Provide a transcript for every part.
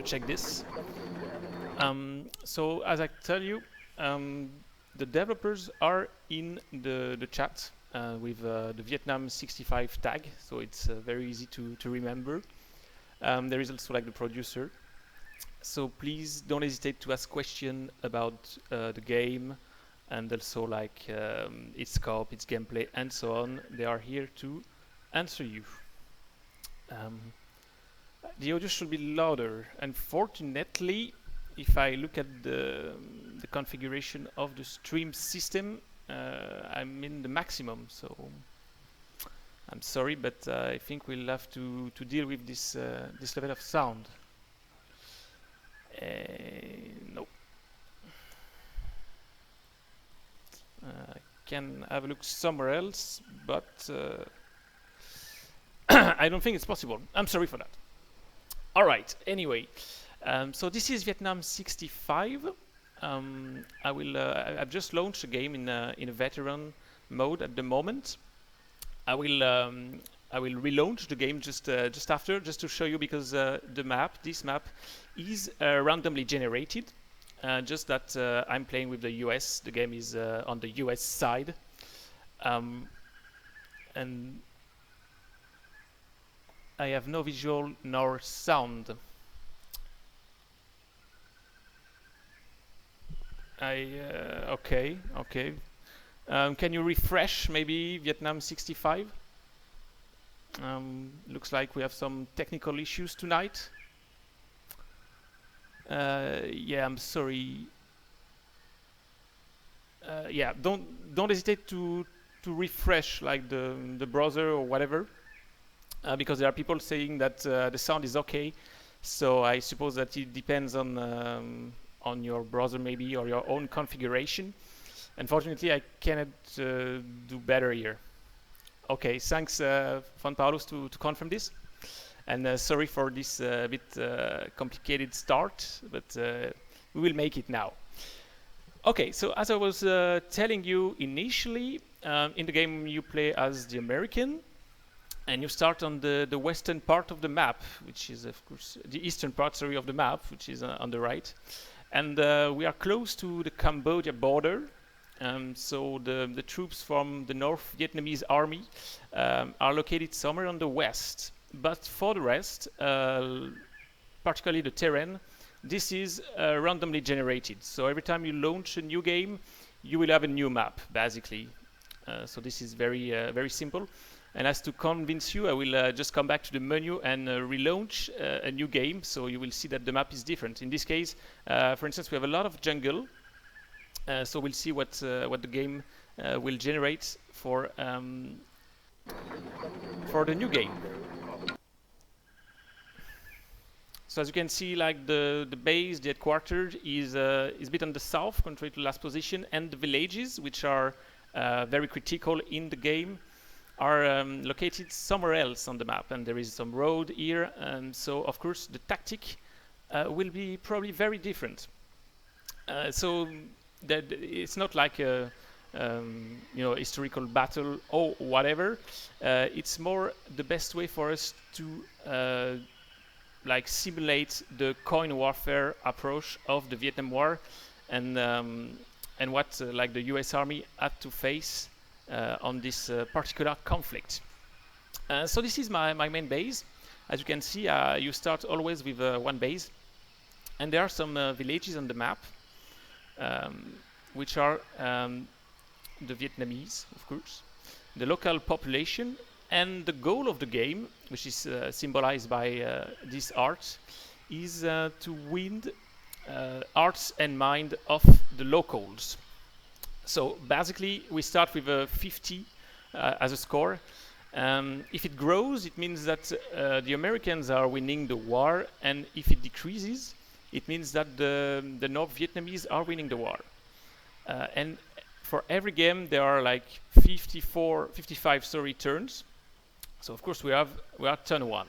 check this. So as I tell you, the developers are in the chat with the Vietnam 65 tag, so it's very easy to remember. There is also like the producer. So please don't hesitate to ask questions about the game and also like its scope, its gameplay, and so on. They are here to answer you. The audio should be louder. Unfortunately, if I look at the configuration of the stream system, I'm in the maximum, so I'm sorry, but I think we'll have to deal with this this level of sound. No. I can have a look somewhere else, but I don't think it's possible. I'm sorry for that. All right. Anyway, so this is Vietnam 65. I've just launched a game in a veteran mode at the moment. I will relaunch the game just after, just to show you, because this map is randomly generated. Just that I'm playing with the US. The game is on the US side, and I have no visual nor sound. Okay. Can you refresh maybe Vietnam 65? Looks like we have some technical issues tonight. Yeah, I'm sorry. Yeah, don't hesitate to refresh like the browser or whatever, because there are people saying that the sound is okay. So I suppose that it depends on your browser maybe, or your own configuration. Unfortunately, I cannot do better here. Okay, thanks Juan Paulus to confirm this. And sorry for this bit complicated start, but we will make it now. Okay, so as I was telling you initially, in the game you play as the American, and you start on the western part of the map, which is of course the eastern part, sorry, of the map, which is on the right. And we are close to the Cambodia border. So the troops from the North Vietnamese army are located somewhere on the west. But for the rest, particularly the terrain, this is randomly generated. So every time you launch a new game, you will have a new map, basically. So this is very simple. And as to convince you, I will just come back to the menu and relaunch a new game. So you will see that the map is different. In this case, for instance, we have a lot of jungle. So we'll see what the game will generate for the new game. So as you can see, like the base, the headquarters is a bit on the south, contrary to last position, and the villages, which are very critical in the game, are located somewhere else on the map, and there is some road here, and so of course the tactic will be probably very different. So that it's not like a historical battle or whatever. It's more the best way for us to like simulate the coin warfare approach of the Vietnam War, and what like the US Army had to face on this particular conflict. So this is my main base. As you can see, you start always with one base, and there are some villages on the map, which are the Vietnamese, of course, the local population. And the goal of the game, which is symbolized by this art, is to win hearts and mind of the locals. So basically, we start with a 50 as a score. If it grows, it means that the Americans are winning the war, and if it decreases, it means that the North Vietnamese are winning the war. And for every game, there are like 55 turns. So of course we are turn 1.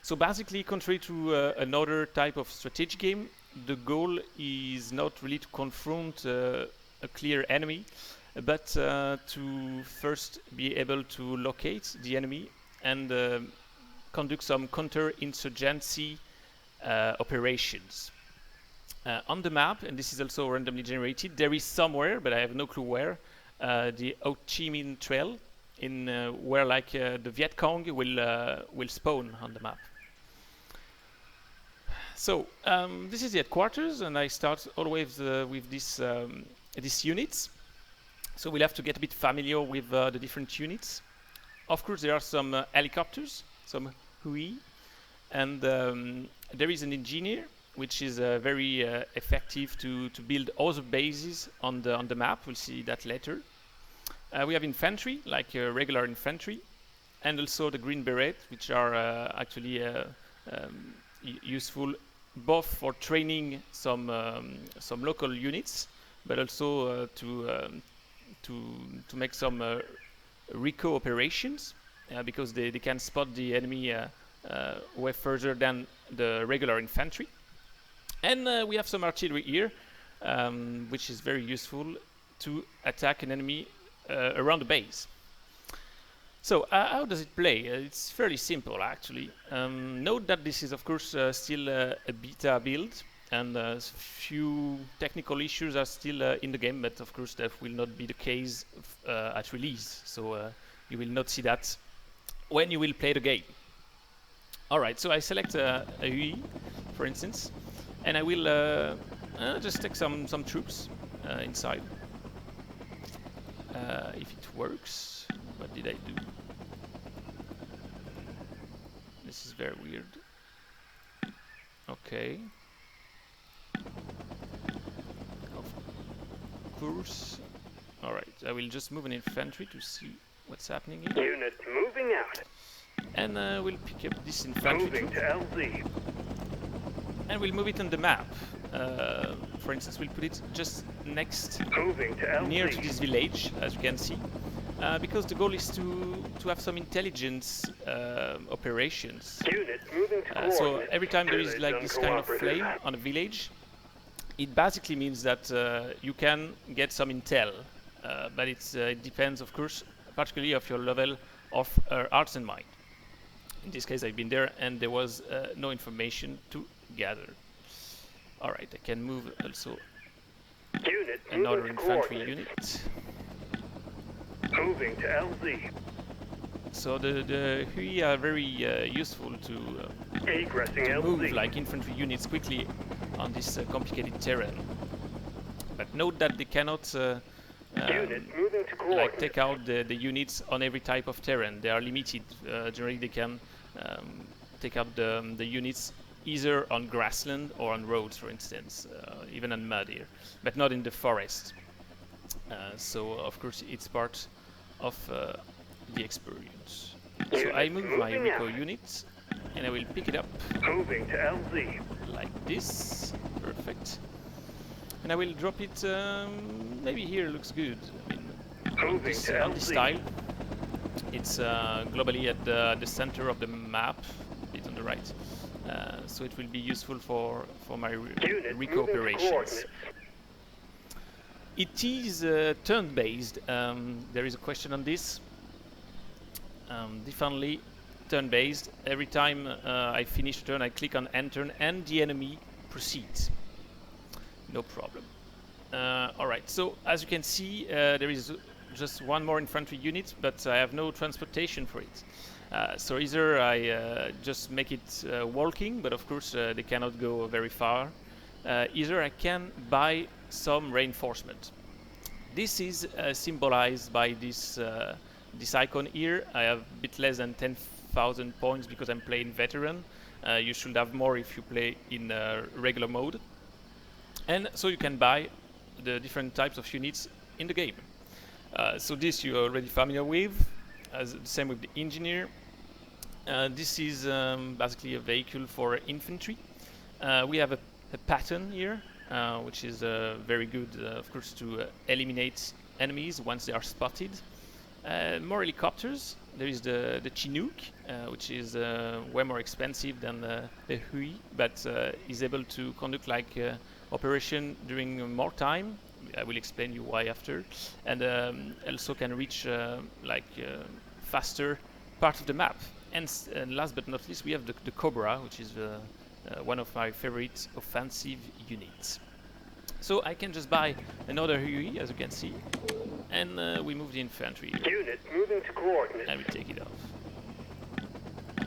So basically, contrary to another type of strategy game, the goal is not really to confront a clear enemy, but to first be able to locate the enemy and conduct some counter-insurgency operations. On the map, and this is also randomly generated, there is somewhere, but I have no clue where, the Ho Chi Minh Trail, in where like the Viet Cong will spawn on the map. So this is the headquarters, and I start always with these units. So we'll have to get a bit familiar with the different units. Of course, there are some helicopters, some Hui, and there is an engineer, which is very effective to build other bases on the map. We'll see that later. We have infantry, like regular infantry, and also the green beret, which are actually useful both for training some local units, but also to make some recon operations, because they can spot the enemy way further than the regular infantry. And we have some artillery here, which is very useful to attack an enemy around the base. So how does it play? It's fairly simple, actually. Note that this is, of course, still a beta build, and few technical issues are still in the game, but of course that will not be the case at release. So you will not see that when you will play the game. Alright, so I select a Hui, for instance, and I will just take some troops inside. If it works. What did I do? This is very weird. Okay. Of course. Alright, I will just move an infantry to see what's happening here. Unit moving out. And we'll pick up this infantry Moving to LZ. and we'll move it on the map. For instance, we'll put it just next, Moving to LZ. near to this village, as you can see, because the goal is to have some intelligence operations. Unit moving to So every time there is like this kind of flame on a village, it basically means that you can get some intel, but it depends, of course, particularly of your level of arts and mind. In this case, I've been there, and there was no information to gather. Alright, I can move also Unit another moving to infantry coordinates. unit. Moving to LZ. So the Hui are very useful to Egressing move LZ. like infantry units quickly on this complicated terrain. But note that they cannot Unit moving to like coordinates. take out the units on every type of terrain. They are limited. Generally, they can take out the units either on grassland or on roads, for instance, even on mud here, but not in the forest. So, of course, it's part of the experience. So I move my Rico unit, and I will pick it up Moving to LZ. like this. Perfect. And I will drop it, maybe here looks good. I mean, Moving to on this LZ. tile. It's globally at the center of the map, a bit on the right. So it will be useful for my Unit Rico moving to operations. coordinates. It is turn-based. There is a question on this. Definitely turn-based. Every time I finish a turn, I click on enter, and the enemy proceeds. No problem. Alright, so as you can see, there is just one more infantry unit, but I have no transportation for it. So either I just make it walking, but of course they cannot go very far. Either I can buy some reinforcement. This is symbolized by this icon here. I have a bit less than 10,000 points because I'm playing veteran. You should have more if you play in regular mode. And so you can buy the different types of units in the game. So this you're already familiar with, as the same with the engineer. This is basically a vehicle for infantry. We have a pattern here, which is very good, of course, to eliminate enemies once they are spotted. More helicopters. There is the Chinook, which is way more expensive than the Hui, but is able to conduct like operation during more time. I will explain you why after, and also can reach faster part of the map. And last but not least, we have the Cobra, which is one of my favorite offensive units. So I can just buy another Huey, as you can see, and we move the infantry here. Unit moving to coordinates. And we take it off.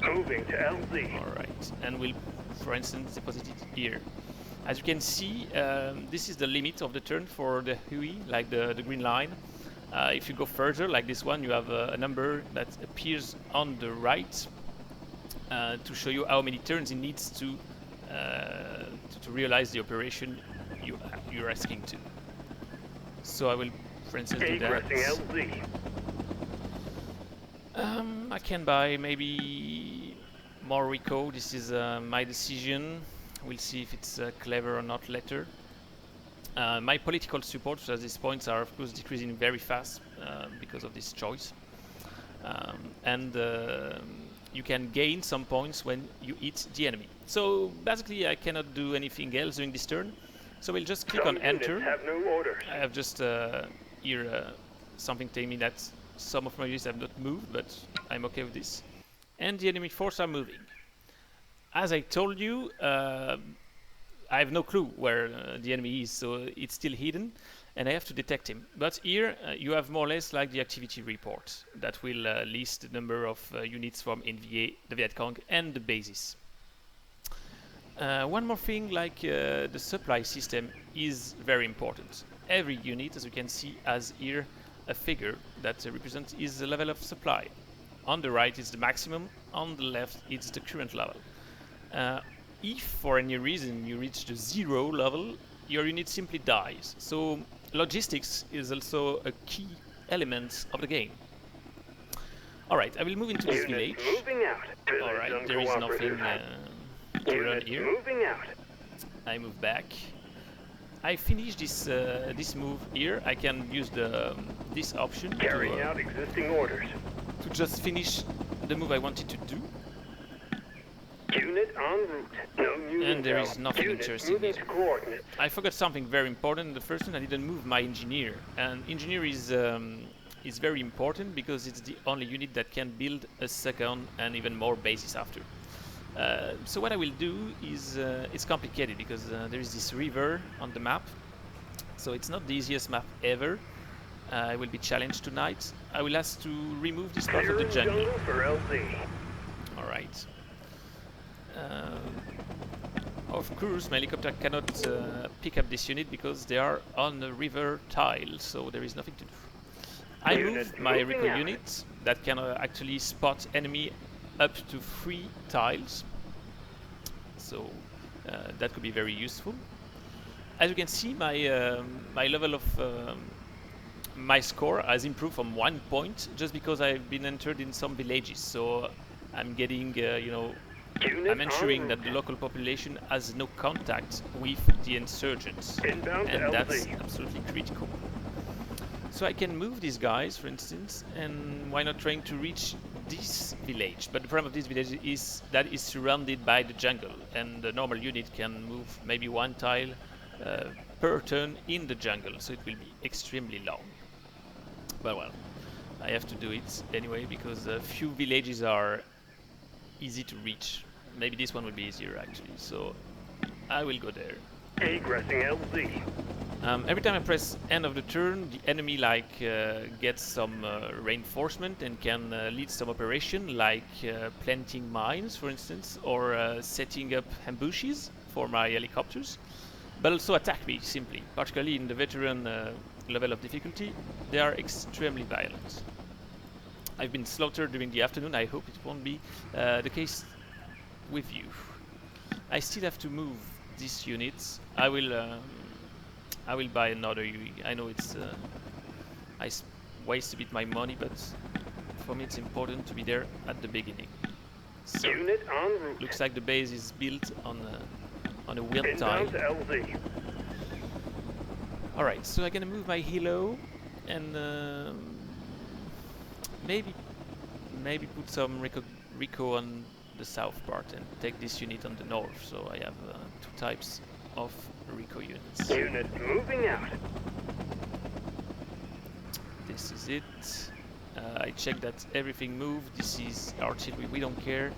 Moving to LZ. Alright, and we'll, for instance, deposit it here. As you can see, this is the limit of the turn for the Huey, like the green line. If you go further, like this one, you have a number that appears on the right to show you how many turns it needs to realize the operation you're asking to. So I will, for instance, do that. LZ. I can buy maybe more Rico. This is my decision. We'll see if it's clever or not later. My political support at this point are of course decreasing very fast because of this choice. And you can gain some points when you hit the enemy. So basically I cannot do anything else during this turn. So we'll just click on enter. Have no orders. I have just here something telling me that some of my units have not moved, but I'm okay with this. And the enemy forces are moving. As I told you, I have no clue where the enemy is, so it's still hidden, and I have to detect him. But here you have more or less like the activity report that will list the number of units from NVA, the Viet Cong, and the bases. One more thing, like the supply system is very important. Every unit, as you can see, has here a figure that represents is the level of supply. On the right is the maximum, on the left it's the current level. If for any reason you reach the 0 level, your unit simply dies. So logistics is also a key element of the game. Alright, I will move into this village. Moving out. Alright, there is nothing to run here. Moving out. I move back. I finish this this move here. I can use the this option Carrying out existing orders. to just finish the move I wanted to do. Unit en route. No new And there intel. is nothing Unit interesting moving here. to coordinates. I forgot something very important. The first one, I didn't move my engineer, and engineer is very important because it's the only unit that can build a second and even more bases after. So what I will do is it's complicated because there is this river on the map, so it's not the easiest map ever. I will be challenged tonight. I will ask to remove this part of the Clearing jungle. jungle for LZ. All right. Of course, my helicopter cannot pick up this unit because they are on the river tile, so there is nothing to do. I Unit moved my moving recon out. unit that can actually spot enemy up to 3 tiles, so that could be very useful. As you can see, my my level of my score has improved from 1 point just because I've been entered in some villages, so I'm getting you know, Unit I'm ensuring en that the route. local population has no contact with the insurgents, Inbound to and that's LZ. absolutely critical. So I can move these guys, for instance, and why not trying to reach this village? But the problem of this village is that it's surrounded by the jungle, and the normal unit can move maybe 1 tile per turn in the jungle, so it will be extremely long. But well, I have to do it anyway because a few villages are easy to reach. Maybe this one will be easier actually, so I will go there. Egressing LZ. Every time I press end of the turn, the enemy gets some reinforcement and can lead some operation, like planting mines, for instance, or setting up ambushes for my helicopters, but also attack me simply. Particularly in the veteran level of difficulty, they are extremely violent. I've been slaughtered during the afternoon. I hope it won't be the case with you. I still have to move these units. I will buy another UE. I know it's waste a bit my money, but for me it's important to be there at the beginning. So Unit en route. looks like the base is built on a wind tile. Inbound to LZ. All right, so I'm gonna move my helo and maybe put some Rico on the south part and take this unit on the north. So I have 2 types of Rico units. Unit moving out. This is it. I check that everything moved. This is artillery. We don't care.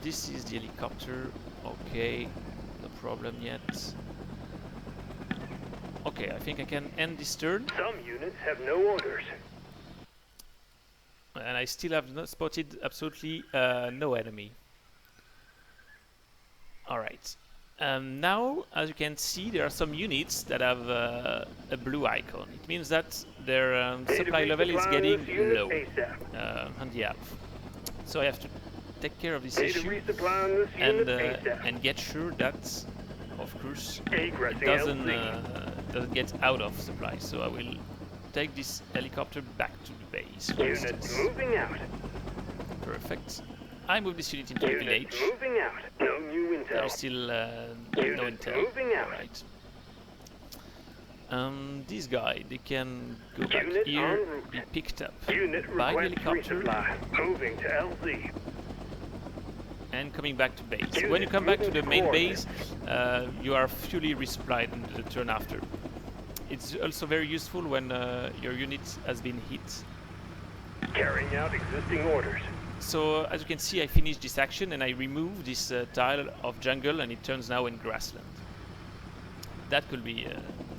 This is the helicopter. Okay, no problem yet. Okay, I think I can end this turn. Some units have no orders. And I still have not spotted absolutely no enemy. Alright. Now, as you can see, there are some units that have a blue icon. It means that their supply level is getting low on the app. So I have to take care of this issue and get sure that, of course, it doesn't get out of supply. So I will take this helicopter back to the base. Unit moving out. Perfect. I move this unit into the village. Moving out. No new intel. There's still no intel. Moving out. Right. This guy, they can go back Unit here, en route. be picked up Unit by the request helicopter, resupply. Moving to LZ. and coming back to base. Unit When you come back to moving the main coordinates. base, you are fully resupplied in the turn after. It's also very useful when your unit has been hit. Carrying out existing orders. So as you can see, I finished this action and I remove this tile of jungle, and it turns now in grassland. That could be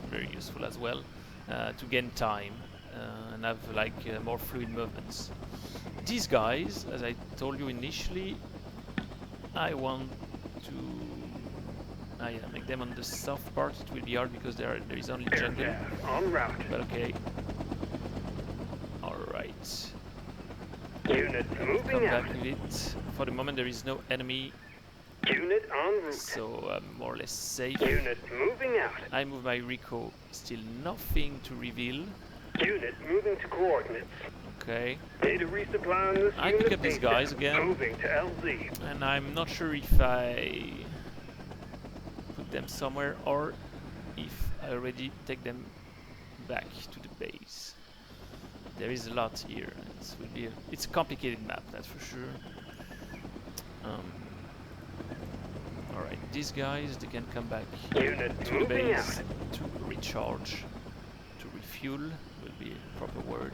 very useful as well to gain time and have like more fluid movements. These guys, as I told you initially, I want to make them on the soft part. It will be hard because there is only jungle. En route. But okay. Alright. Unit Come moving out. back with it. For the moment there is no enemy, Unit en route. so I'm more or less safe. Unit moving out. I move my Rico, still nothing to reveal. Unit moving to coordinates. Okay. Data resupply on this I unit. pick up these ASAP. guys again. Moving to LZ. And I'm not sure if I put them somewhere or if I already take them back to the base. There is a lot here. It's a complicated map, that's for sure. Alright, these guys, they can come back Unit to the moving base out. to recharge, to refuel, will be a proper word.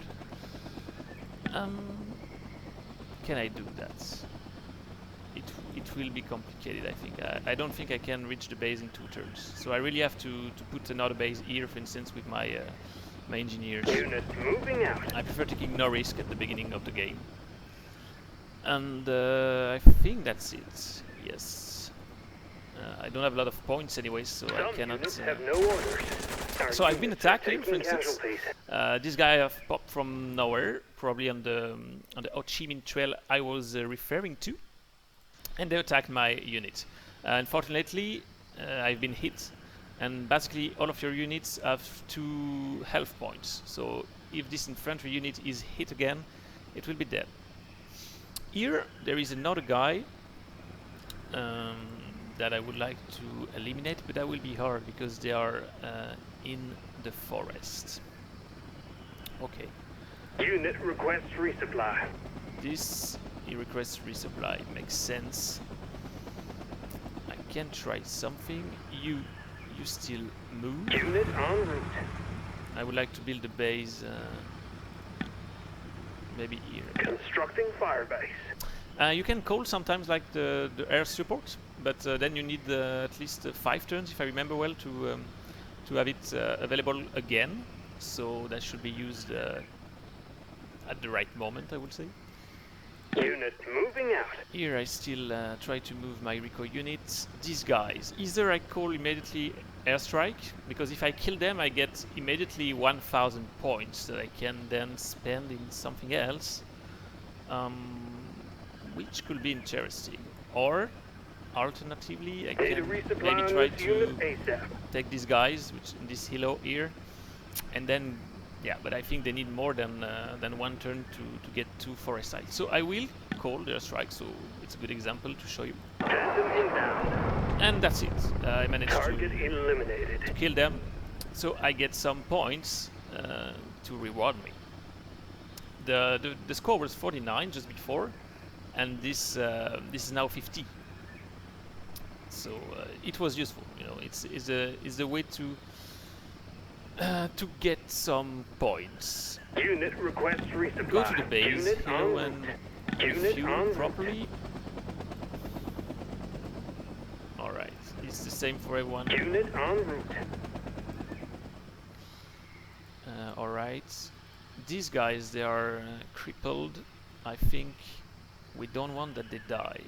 Can I do that? It will be complicated, I think. I don't think I can reach the base in 2 turns. So I really have to put another base here, for instance, with my my engineers. Unit moving out. I prefer taking no risk at the beginning of the game. And I think that's it. Yes. I don't have a lot of points anyway, so I Some cannot... units have no orders. Our So I've been units are attacked here, for taking instance. casualties. This guy have popped from nowhere, probably on the Ho Chi Minh Trail I was referring to, and they attacked my unit. Unfortunately, I've been hit, and basically all of your units have 2 health points. So if this infantry unit is hit again, it will be dead. Here there is another guy that I would like to eliminate, but that will be hard because they are in the forest. Okay, Unit requests resupply. this he requests resupply, makes sense. I can try something. You still move. Unit en route. I would like to build a base maybe here. Constructing firebase. You can call sometimes like the air support, but then you need at least 5 turns, if I remember well, to have it available again. So that should be used at the right moment, I would say. Unit moving out. Here I still try to move my Rico units. These guys, either I call immediately airstrike, because if I kill them I get immediately 1000 points that I can then spend in something else, which could be interesting. Or alternatively I Data can resupply maybe on try this unit to ASAP. take these guys, which in this hilo here, and then yeah, but I think they need more than 1 turn to get 2 forest sites. So I will call their strike, so it's a good example to show you. Phantom inbound. And that's it. I managed Target to eliminated. kill them, so I get some points to reward me. The score was 49 just before, and this is now 50. So it was useful, you know. It's a way to get some points. Unit requests resupply. Go to the base, Unit you know, en and route. Unit refuel en route. properly. It's the same for everyone. Unit en route. Alright. These guys, they are crippled. I think we don't want that they die.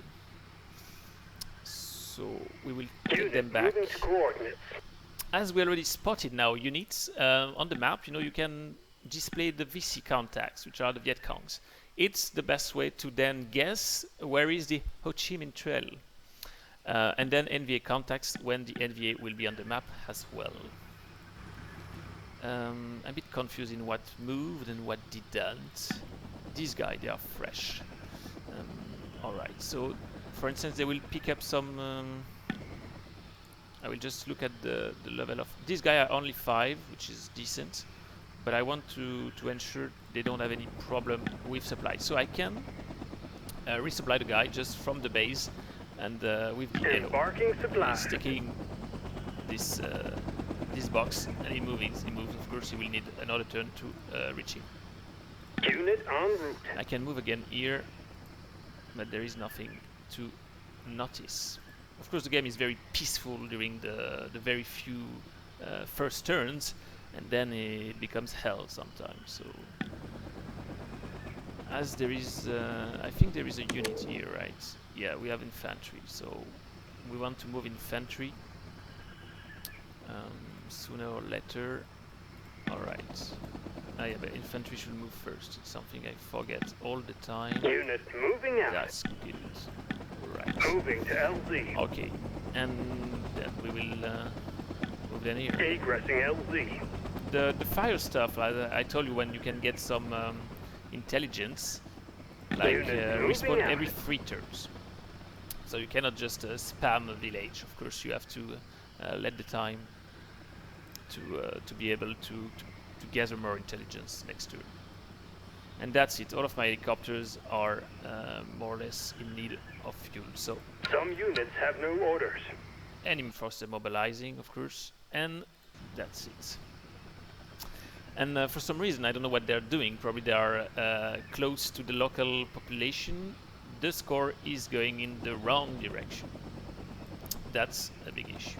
So we will take Unit them back. moving to coordinates. As we already spotted now units on the map, you know, you can display the VC contacts, which are the Viet Congs. It's the best way to then guess where is the Ho Chi Minh Trail. And then NVA contacts when the NVA will be on the map as well. I'm a bit confused in what moved and what didn't. These guys, they are fresh. Alright, so for instance, they will pick up some... I will just look at the level of... These guys are only 5, which is decent. But I want to ensure they don't have any problem with supply. So I can resupply the guy just from the base and with the arrow. Embarking supply. He's taking this box and he moves. Of course, he will need another turn to reach him. Unit en route. I can move again here, but there is nothing to notice. Of course, the game is very peaceful during the very few first turns, and then it becomes hell sometimes. So, as there is, I think there is a unit here, right? Yeah, we have infantry, so we want to move infantry sooner or later. Alright. Yeah, but infantry should move first. It's something I forget all the time. Unit moving out. That's good. Right. Moving to LZ. Okay. And then we will move in here. Egressing LZ. The fire stuff, I told you, when you can get some intelligence, like respawn every 3 turns. So you cannot just spam a village. Of course, you have to let the time to be able to gather more intelligence next turn. And that's it. All of my helicopters are more or less in need of fuel. So some units have no orders. enemy forces mobilizing, of course, and that's it. And for some reason, I don't know what they're doing. Probably they are close to the local population. The score is going in the wrong direction. That's a big issue.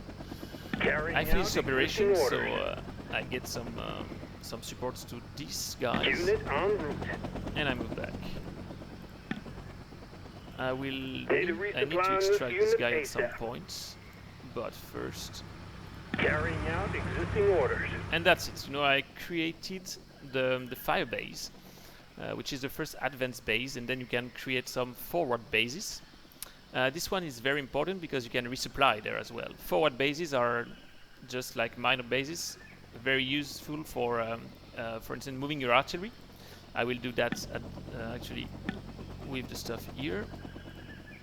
I finished operation, so I get some supports to these guys. Unit en route. And I move back. I need to resupply extract this unit guy at some ASAP. point, but first. Carrying out existing orders. And that's it. You know, I created the fire base, which is the first advanced base, and then you can create some forward bases. This one is very important because you can resupply there as well. Forward bases are just like minor bases, very useful for instance, moving your artillery. I will do that actually with the stuff here,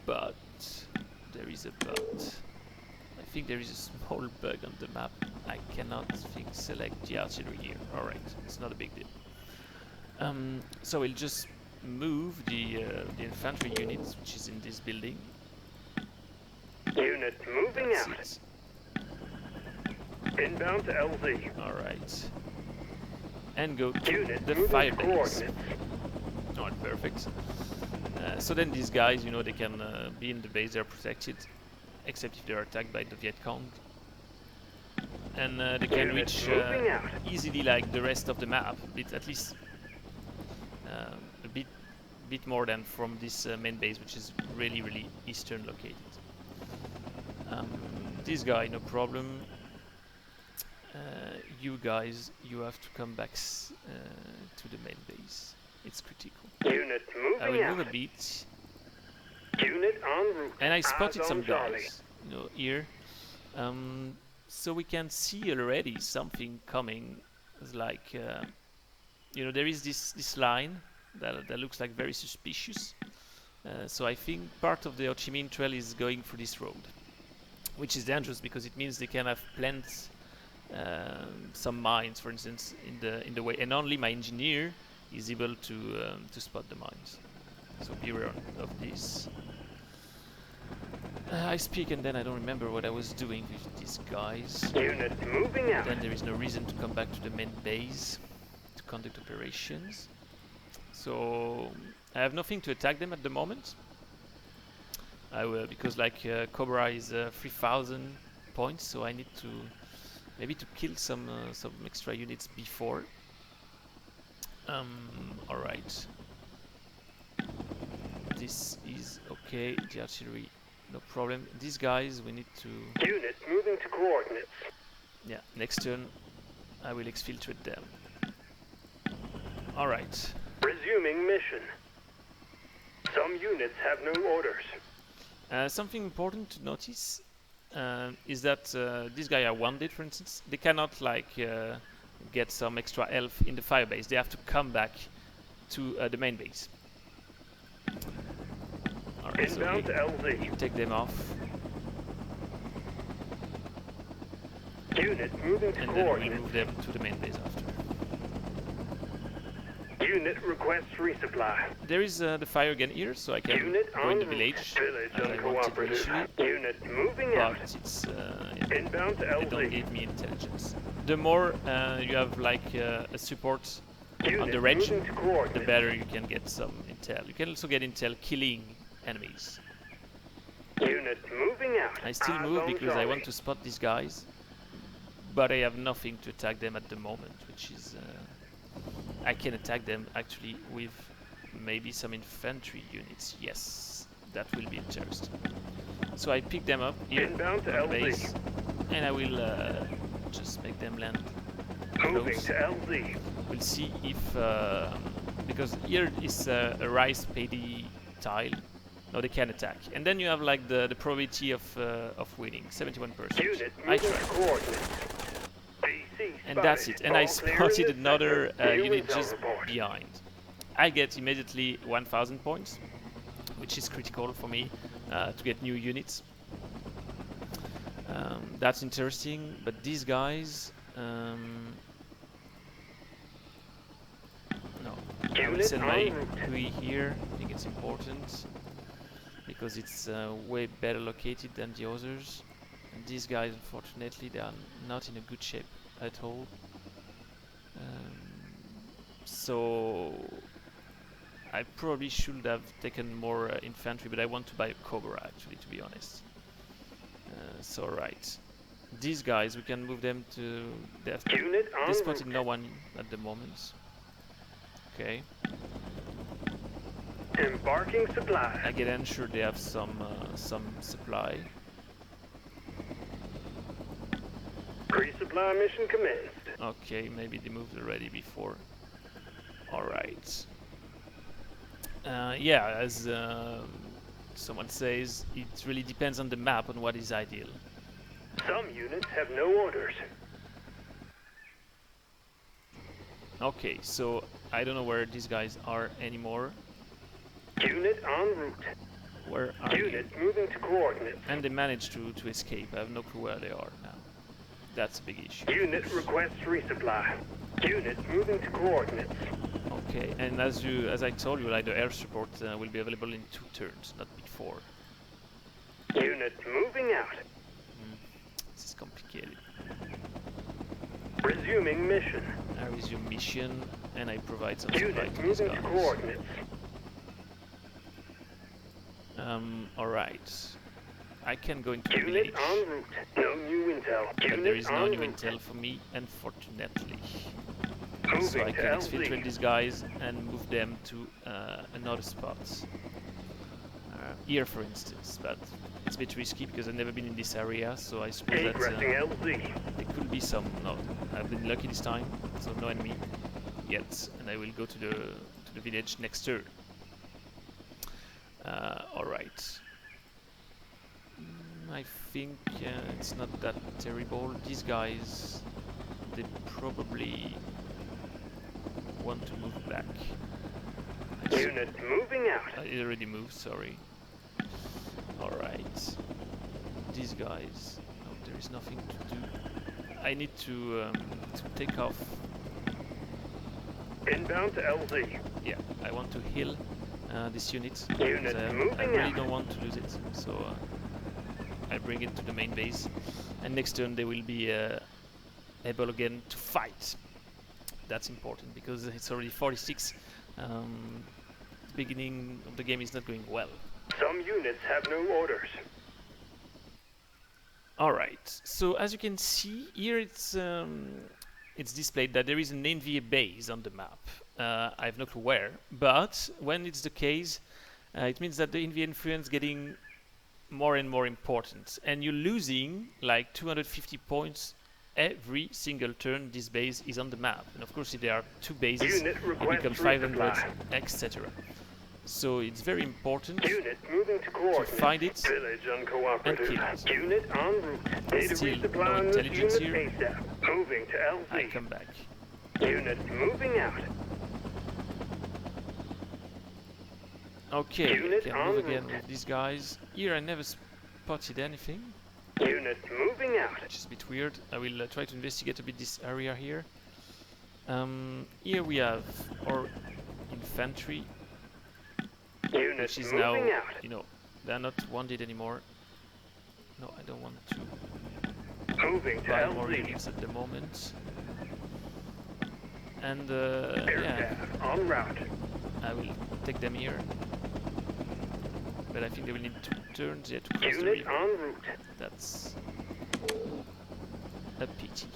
but there is a but. I think there is a small bug on the map. I cannot select the artillery here. Alright, it's not a big deal. So we'll just move the infantry units, which is in this building. Unit moving That's out. it. Inbound to LZ. Alright. And go to Unit the moving fire to base. coordinates. Alright, perfect. So then these guys, you know, they can be in the base, they're protected, except if they are attacked by the Viet Cong. And they can Unit reach moving out. easily like the rest of the map, at least a bit more than from this main base, which is really eastern located. This guy, no problem. You guys, you have to come back to the main base. It's critical. Unit I will moving move out. a bit. Unit en route. And I spotted Eyes some on Charlie. guys, you know, here. So we can see already something coming. It's like, you know, there is this line that looks like very suspicious. So I think part of the Ho Chi Minh Trail is going through this road, which is dangerous because it means they can have plant some mines, for instance, in the way, and only my engineer is able to spot the mines. So beware of this. I speak and then I don't remember what I was doing with these guys. Unit moving out. Then there is no reason to come back to the main base to conduct operations. So I have nothing to attack them at the moment. I will, because like Cobra is 3,000 points, so I need to maybe to kill some extra units before. All right. This is okay. The artillery, no problem. These guys, we need to. Unit moving to coordinates. Yeah, next turn, I will exfiltrate them. All right. Resuming mission. Some units have no orders. Something important to notice is that these guys are wounded, for instance. They cannot like get some extra health in the firebase. They have to come back to the main base. Alright, so Inbound to LZ. we take them off, Unit moving to and then we coordinates. move them to the main base after. Unit requests resupply. There is the fire again here, so I can Unit go in the en route. village Village as I wanted uncooperative. initially, Unit moving out. but it's yeah, Inbound to they don't LZ. give me intelligence. The more you have like a support Unit on the region, moving to the coordinates. better you can get some intel. You can also get intel killing enemies. Unit moving out. I still Eyes move on because I Charlie. want to spot these guys, but I have nothing to attack them at the moment, which is I can attack them actually with maybe some infantry units. Yes, that will be interesting. So I pick them up here Inbound to on LZ. base, and I will just make them land Moving close. to LZ. We'll see if because here is a rice paddy tile. No, they can attack, and then you have like the probability of winning, 71%. Unit I moving try. to coordinates. BC And that's spotted. it. And I All clear in spotted this another sector. New unit intel just report. behind. I get immediately 1,000 points, which is critical for me to get new units. That's interesting, but these guys, no. I will Unit send en my route. Hui here. I think it's important because it's way better located than the others. And these guys, unfortunately, they are not in a good shape at all. So I probably should have taken more infantry, but I want to buy a Cobra actually, to be honest. So right, these guys we can move them to. They're Unit en spotting route. no one at the moment. Okay, Embarking supplies. I get ensured they have some supply. Resupply mission commenced. Okay, maybe they moved already before. All right. Yeah, as someone says, it really depends on the map on what is ideal. Some units have no orders. Okay, so I don't know where these guys are anymore. Unit en route. Where are you? Unit moving to coordinates. And they managed to escape. I have no clue where they are now. That's a big issue. Unit requests resupply. Unit moving to coordinates. Okay, and as I told you, like the air support will be available in 2 turns, not before. Unit moving out. This is complicated. Resuming mission. I resume mission and I provide some supply Unit to these moving to guys. coordinates. Alright. I can go into the Unit village, en route. No new intel. but Unit there is no en new route. intel for me, unfortunately. Moving So I to can LZ. exfiltrate these guys and move them to another spot. Here, for instance, but it's a bit risky because I've never been in this area, so I suppose that Egressing LZ. there could be some. No, I've been lucky this time, so no enemy yet, and I will go to the village next turn. All right. I think it's not that terrible. These guys, they probably want to move back. Unit moving out. I already moved, sorry. Alright. These guys. No, there is nothing to do. I need to take off. Inbound to LZ. Yeah, I want to heal this unit. Unit because I moving really out. don't want to lose it. So I bring it to the main base. And next turn they will be able again to fight. That's important because it's already 46. The beginning of the game is not going well. Some units have no orders. Alright, so as you can see here, it's displayed that there is an NVA base on the map. I have no clue where, but when it's the case, it means that the NVA influence getting more and more important, and you're losing like 250 points every single turn this base is on the map. And of course, if there are two bases, Unit it request becomes 500, resupply. etc. So it's very important Unit moving to to coordinates. find it. Village And uncooperative. kill it. Unit en route. Need a Still resupply no on this intelligence unit here. ASAP. Moving to LZ. I come back. Unit moving out. Okay, Unit I can en move again route. with these guys. Here I never spotted anything, Unit moving out. which is a bit weird. I will try to investigate a bit this area here. Here we have our infantry, Unit which is moving now, out. you know, they're not wanted anymore. No, I don't want to Moving to buy more LZ. units at the moment. And yeah, Aircraft en route. I will take them here. But I think they will need 2 turns yet to cross the Unit river. en route. That's a pity.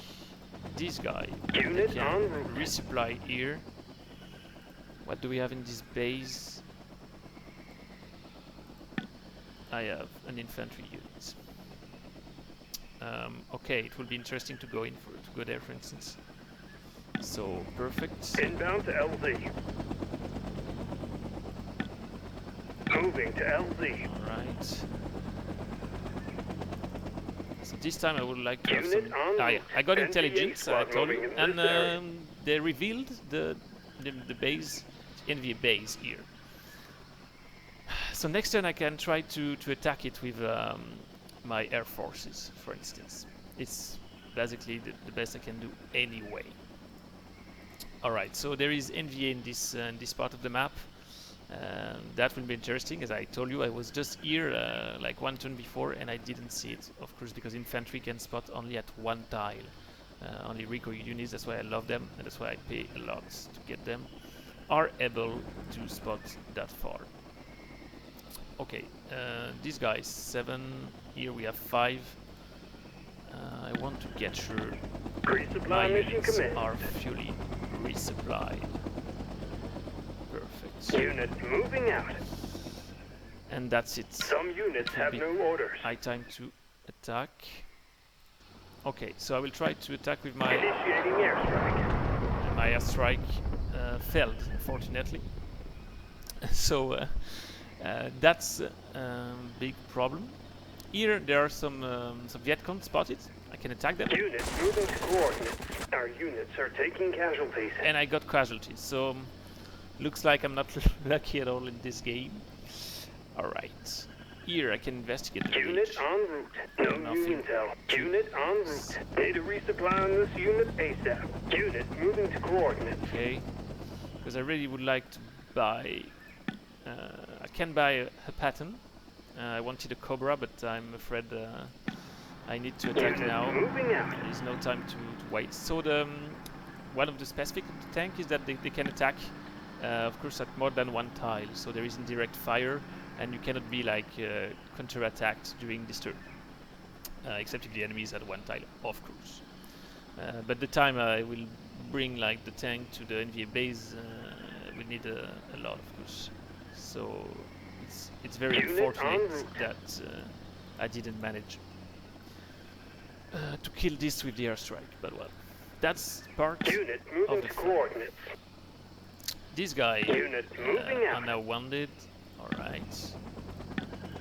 This guy Unit can en route. resupply here. What do we have in this base? I have an infantry unit. Okay, it will be interesting to go there, for instance. So perfect. Inbound to LZ. Moving to LZ. Right. So this time I would like to have some. Unit en Yeah, route. I got NVA intelligence. I squad told moving you, in and this area. they revealed the base, NVA base here. So next turn I can try to attack it with my air forces, for instance. It's basically the best I can do anyway. Alright, so there is NVA in this part of the map. That will be interesting. As I told you, I was just here like 1 turn before and I didn't see it, of course, because infantry can spot only at 1 tile. Only recoil units, that's why I love them, and that's why I pay a lot to get them, are able to spot that far. Okay, these guys 7, here we have 5. I want to get sure my Resupply mission units commenced. are fully resupplied. Perfect. Unit moving out. And that's it. Some units will have be no orders. High time to attack. Okay, so I will try to attack with my Initiating airstrike. my airstrike failed, unfortunately. So that's a big problem. Here there are some Vietcong spotted. I can attack them, Unit moving to coordinates. Our units are taking casualties. and I got casualties. So looks like I'm not lucky at all in this game. All right. Here I can investigate the Unit village. en route. No new Nothing. intel. Unit en route. Need a resupply on this unit ASAP. Unit moving to coordinates. Okay, because I really would like to buy. I can buy a pattern. I wanted a Cobra, but I'm afraid I need to attack Unit now. moving out. There is no time to wait. So the one of the specific of the tank is that they can attack, of course, at more than 1 tile. So there is indirect fire, and you cannot be like counter-attacked during this turn, except if the enemy is at 1 tile, of course. But the time I will bring like the tank to the NVA base, we need a lot, of course. So it's very Unit en unfortunate route. that I didn't manage to kill this with the airstrike. But well, that's part Unit moving of the to fun. coordinates. This guy Unit moving are out. now wounded. Alright.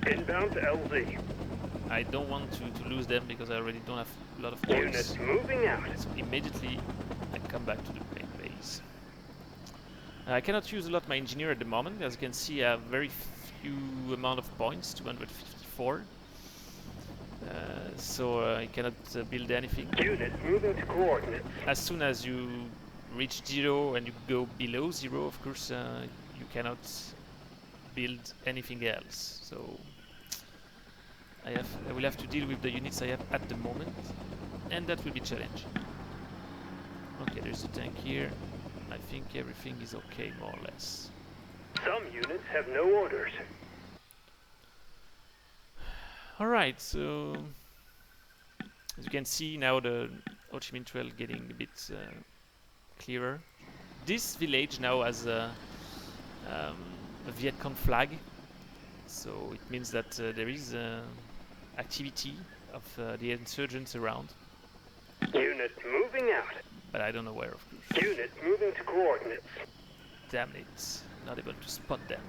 Inbound to LZ. I don't want to lose them because I already don't have a lot of points. Unit moving out. So immediately I come back to the main base. I cannot use a lot my engineer at the moment. As you can see, I have very few amount of points, 254. So I cannot build anything. Unit moving to coordinates. As soon as you reach 0 and you go below 0, of course, you cannot build anything else. So I will have to deal with the units I have at the moment, and that will be challenging. Okay, there's a tank here. I think everything is okay, more or less. Some units have no orders. Alright, so as you can see now the Ho Chi Minh Trail getting a bit clearer. This village now has a Viet Cong flag, so it means that there is activity of the insurgents around. Unit moving out. But I don't know where, of course. Unit moving to coordinates. Damn it, not able to spot them.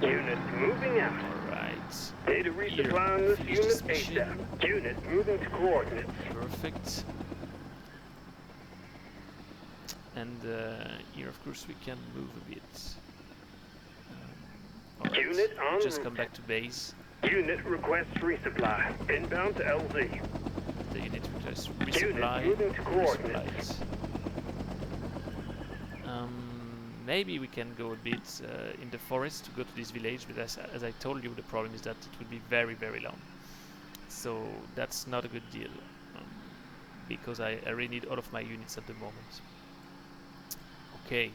Unit moving out. Alright. Data resupply on this unit ASAP. Unit moving to coordinates. Perfect. And here, of course, we can move a bit. Alright, Unit en just route. come back to base. Unit requests resupply. Inbound to LZ. The unit requests resupply. Unit moving to coordinates. Maybe we can go a bit in the forest to go to this village, but as I told you, the problem is that it will be very, very long. So that's not a good deal, because I really need all of my units at the moment. Okay,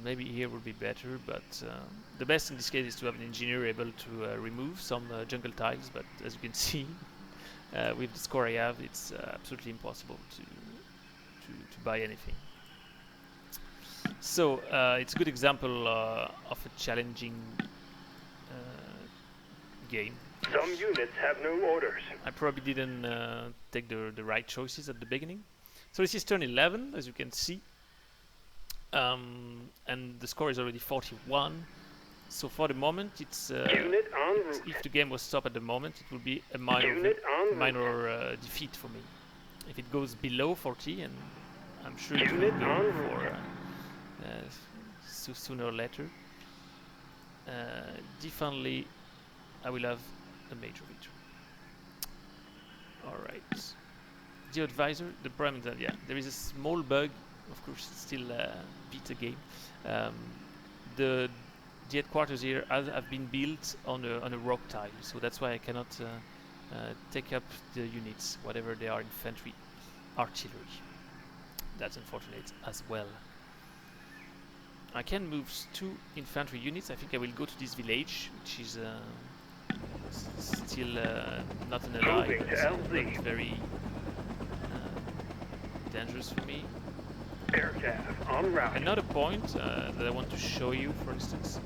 maybe here would be better, but the best in this case is to have an engineer able to remove some jungle tiles, but as you can see, with the score I have, it's absolutely impossible to buy anything. So it's a good example of a challenging game. Some units have no orders. I probably didn't take the right choices at the beginning. So this is turn 11, as you can see. And the score is already 41. So for the moment, it's Unit en route. if the game was stopped at the moment, it would be a minor Unit en route. minor defeat for me. If it goes below 40, and I'm sure it will Unit go en route. for sooner or later, definitely I will have a major victory. Alright. The advisor, the problem is that, yeah, there is a small bug, of course, it's still beta game. The headquarters here have been built on a rock tile, so that's why I cannot take up the units, whatever they are, infantry, artillery. That's unfortunate as well. I can move 2 infantry units. I think I will go to this village, which is still not an ally, Moving but to LZ. very dangerous for me. Aircraft en route. Another point that I want to show you, for instance,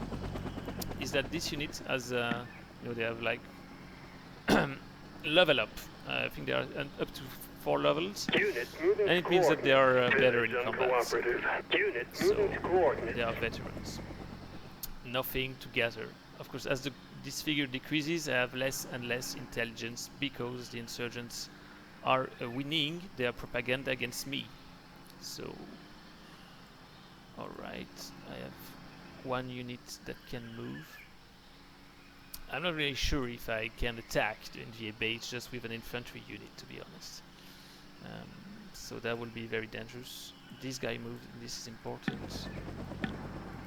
is that this unit has, they have like level up. I think they are up to 4 levels, Unit moving and to it means that they are better in Village combat. So uncooperative. Unit So, moving to coordinates. they are veterans. Nothing to gather. Of course, as this figure decreases, I have less and less intelligence because the insurgents are winning their propaganda against me. So, alright, I have 1 unit that can move. I'm not really sure if I can attack the NVA base just with an infantry unit, to be honest. So that will be very dangerous. This guy moved, and this is important.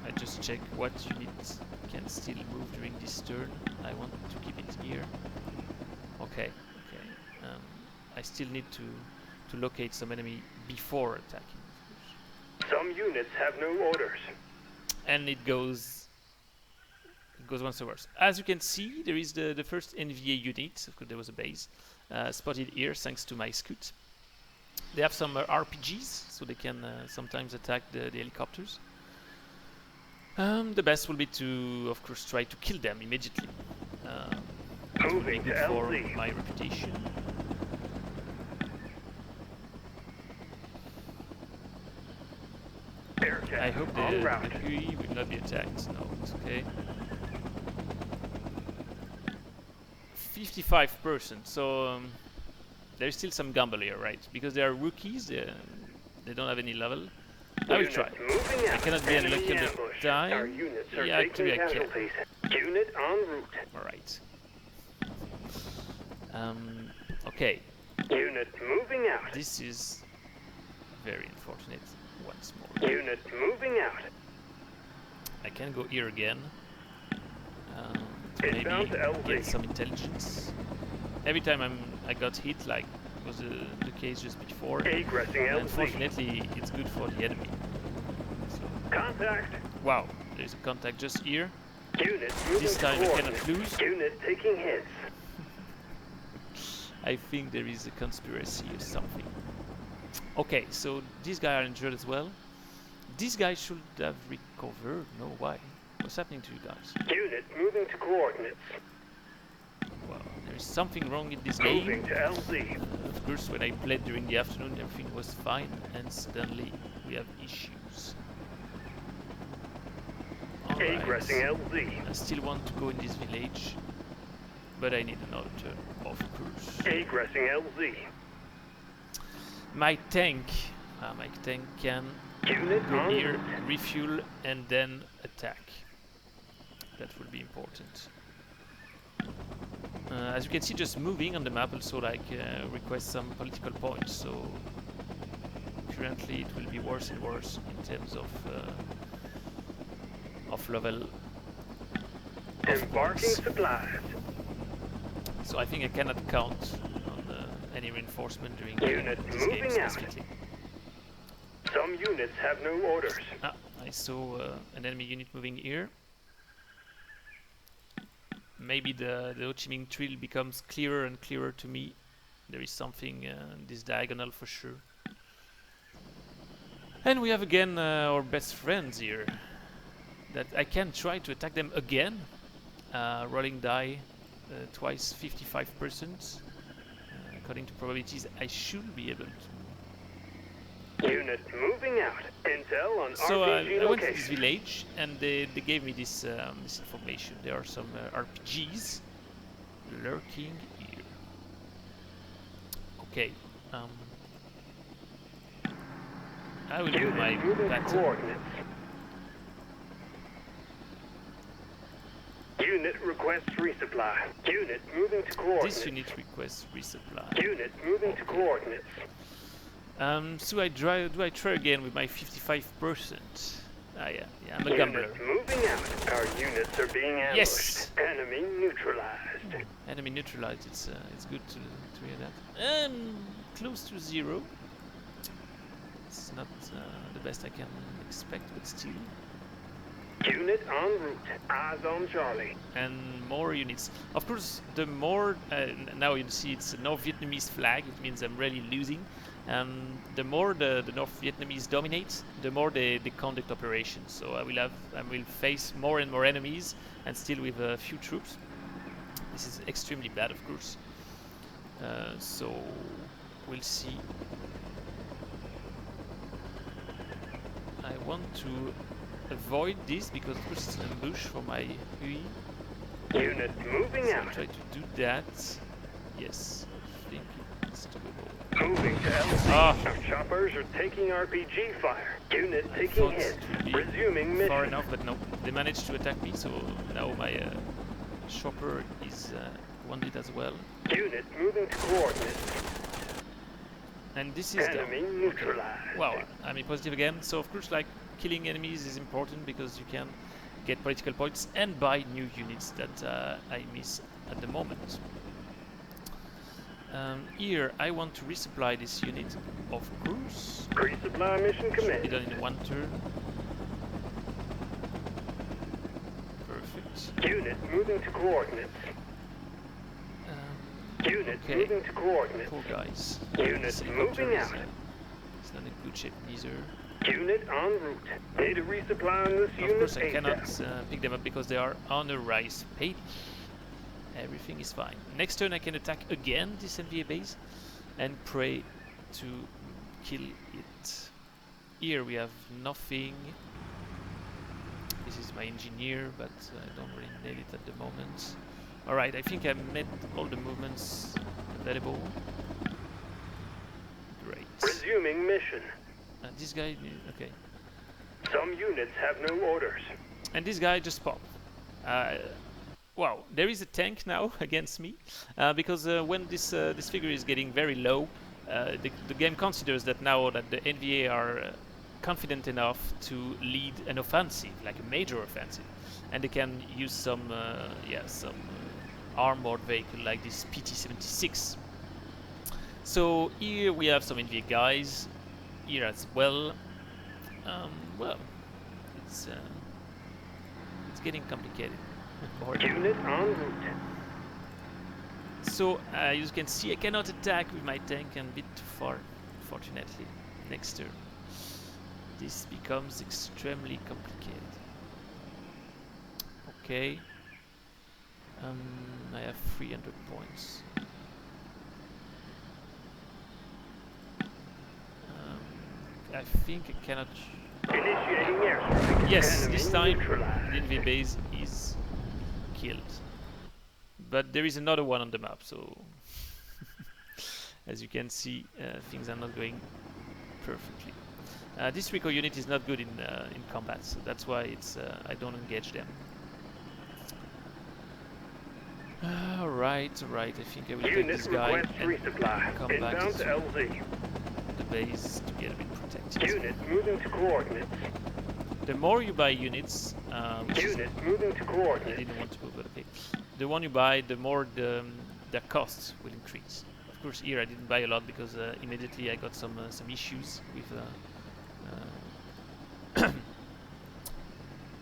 I just check what unit can still move during this turn. I want to keep it here. Okay, okay. I still need to locate some enemy before attacking, of course. Some units have no orders. And it goes once worse. As you can see, there is the first NVA unit. Of course, there was a base spotted here thanks to my scout. They have some RPGs, so they can sometimes attack the helicopters. The best will be to, of course, try to kill them immediately. It will be Moving good to for LZ. my reputation. Aircraft I hope en the route. QE will not be attacked. No, it's okay. 55%, so there's still some gamble here, right? Because they are rookies, they don't have any level. I will try. Moving I out. cannot be Enemy unlucky all the ambush. Our time. units are Yeah, taking actually I can. casualties. Unit en route. Alright. Okay, Unit moving out. this is very unfortunate once more. Unit moving out. I can go here again. To Inbound maybe to LZ. get some intelligence. Every time I got hit, like was the case just before. Egressing LZ. Unfortunately, it's good for the enemy. So, Contact. wow, there's a contact just here. Unit moving This to time I cannot coordinates. lose. Unit taking hits. I think there is a conspiracy or something. Okay, so these guys are injured as well. This guy should have recovered. No, why? What's happening to you guys? Unit moving to coordinates. Well, there is something wrong in this Moving game. to LZ. Of course, when I played during the afternoon, everything was fine, and suddenly we have issues. Alright. Egressing LZ. I still want to go in this village, but I need another turn, of course. Egressing LZ. My tank can Unit go on here, route. refuel, and then attack. That will be important. As you can see, just moving on the map also requests some political points. So currently it will be worse and worse in terms of level. Embarking supplies. So I think I cannot count on any reinforcement during Unit this game moving out. specifically. Some units have no orders. Ah, I saw an enemy unit moving here. Maybe the Ho Chi Minh Trail becomes clearer and clearer to me. There is something in this diagonal for sure. And we have again our best friends here. That I can try to attack them again. Rolling die twice 55%. According to probabilities, I should be able to. Unit moving out. Intel on So RPG I went to this location. village and they gave me this this information. There are some RPGs lurking here. Okay, I will do Unit my moving to battle. coordinates. Unit requests resupply. Unit moving to coordinates. This unit requests resupply. Unit moving to coordinates. So do I try again with my 55%? Ah yeah, I'm a Unit gambler. moving out. Our units are being ambushed. Yes! Enemy neutralized. Enemy neutralized. It's good to hear that. Close to 0. It's not the best I can expect, but still. Unit en route. Eyes on Charlie. And more units. Of course, the more now you see it's a North Vietnamese flag. It means I'm really losing. The more the North Vietnamese dominate, the more they conduct operations. So I will face more and more enemies, and still with a few troops. This is extremely bad, of course. So we'll see. I want to avoid this because of course it's an ambush for my Hui. Unit moving So out. I'll try to do that. Yes, I think it's doable. Moving to LZ. Ah. Our choppers are taking RPG fire. Unit I taking thought hits. it would be Resuming mission. far enough, but no, they managed to attack me. So now my chopper is wounded as well. Unit moving to coordinates. And this is Enemy down. neutralized. Wow, I'm in positive again. So of course, like killing enemies is important because you can get political points and buy new units that I miss at the moment. Here, I want to resupply this unit, of course. Resupply mission Should be committed. done in one turn. Perfect. Unit moving to coordinates. Unit Okay. moving to coordinates. Poor guys. Unit This moving helicopter out. It's not in good shape neither. Unit en route. Data resupply on this Of unit course, I ASAP. cannot pick them up because they are on a rice paddy. Everything is fine. Next turn, I can attack again this NVA base and pray to kill it. Here we have nothing. This is my engineer, but I don't really need it at the moment. Alright, I think I met all the movements available. Great. Resuming mission. This guy, okay. Some units have no orders. And this guy just popped. Wow, there is a tank now against me because when this figure is getting very low, the game considers that now that the NVA are confident enough to lead an offensive, like a major offensive, and they can use some armored vehicle like this PT-76. So here we have some NVA guys. Here as well. Well, it's getting complicated. Unit en route. So, as you can see, I cannot attack with my tank, and a bit too far, unfortunately. Next turn. This becomes extremely complicated. Okay. I have 300 points. I think I cannot... Initiating airstrike. Yes, Enemy this time neutralized. the enemy base is killed. But there is another one on the map, so... as you can see, things are not going perfectly. This Rico unit is not good in combat, so that's why it's I don't engage them. Alright, I think I will take Unit this guy request and resupply. come back Inbound to to LZ. the base to get a bit protected. Unit moving to coordinates. The more you buy units, Unit moving to I coordinates. didn't want to go, but okay. The one you buy, the more their costs will increase. Of course, here I didn't buy a lot because immediately I got some issues with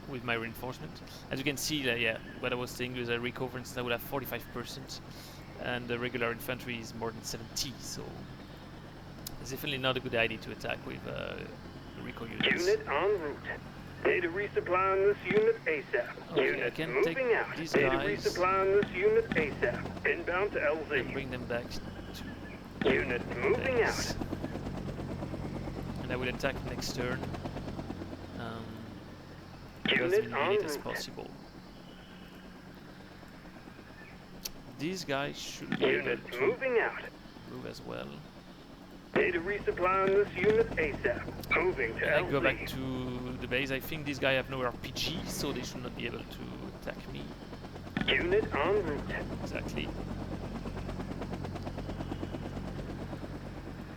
with my reinforcement. As you can see, yeah, what I was saying is I recover instead I would have 45%, and the regular infantry is more than 70. So it's definitely not a good idea to attack with Rico units. Unit en route. Data resupply on this unit ASAP. Okay, I Unit can moving take out. these Data guys resupply on this unit ASAP. Inbound to and LZ. bring them back to Unit moving base. out. And I will attack next turn. As Unit many en units as route. possible. These guys should be able Unit to moving out. move as well. Data resupply on this unit ASAP. Moving to And I LZ. go back to the base. I think these guys have no RPG, so they should not be able to attack me. Unit en route. Exactly.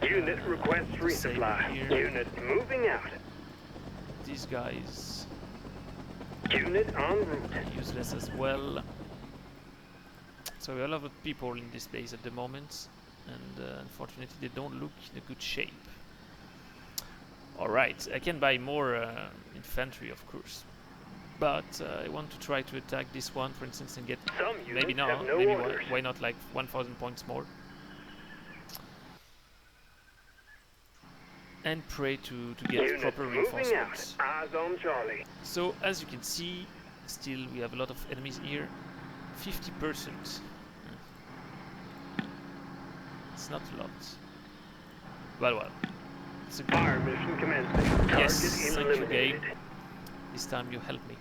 Unit requests the same resupply. here. Unit moving out. These guys Unit en route. are useless as well. So we have a lot of people in this base at the moment, and unfortunately they don't look in a good shape. Alright, I can buy more infantry, of course, but I want to try to attack this one, for instance, and get Some maybe units now, have no maybe orders. why not like 1,000 points more, and pray to get Unit proper moving out. reinforcements. Eyes on Charlie. So as you can see, still we have a lot of enemies here. 50%. It's not a lot. Well. It's a good. Fire mission commencing. Target Yes, thank you, eliminated. game. This time you help me.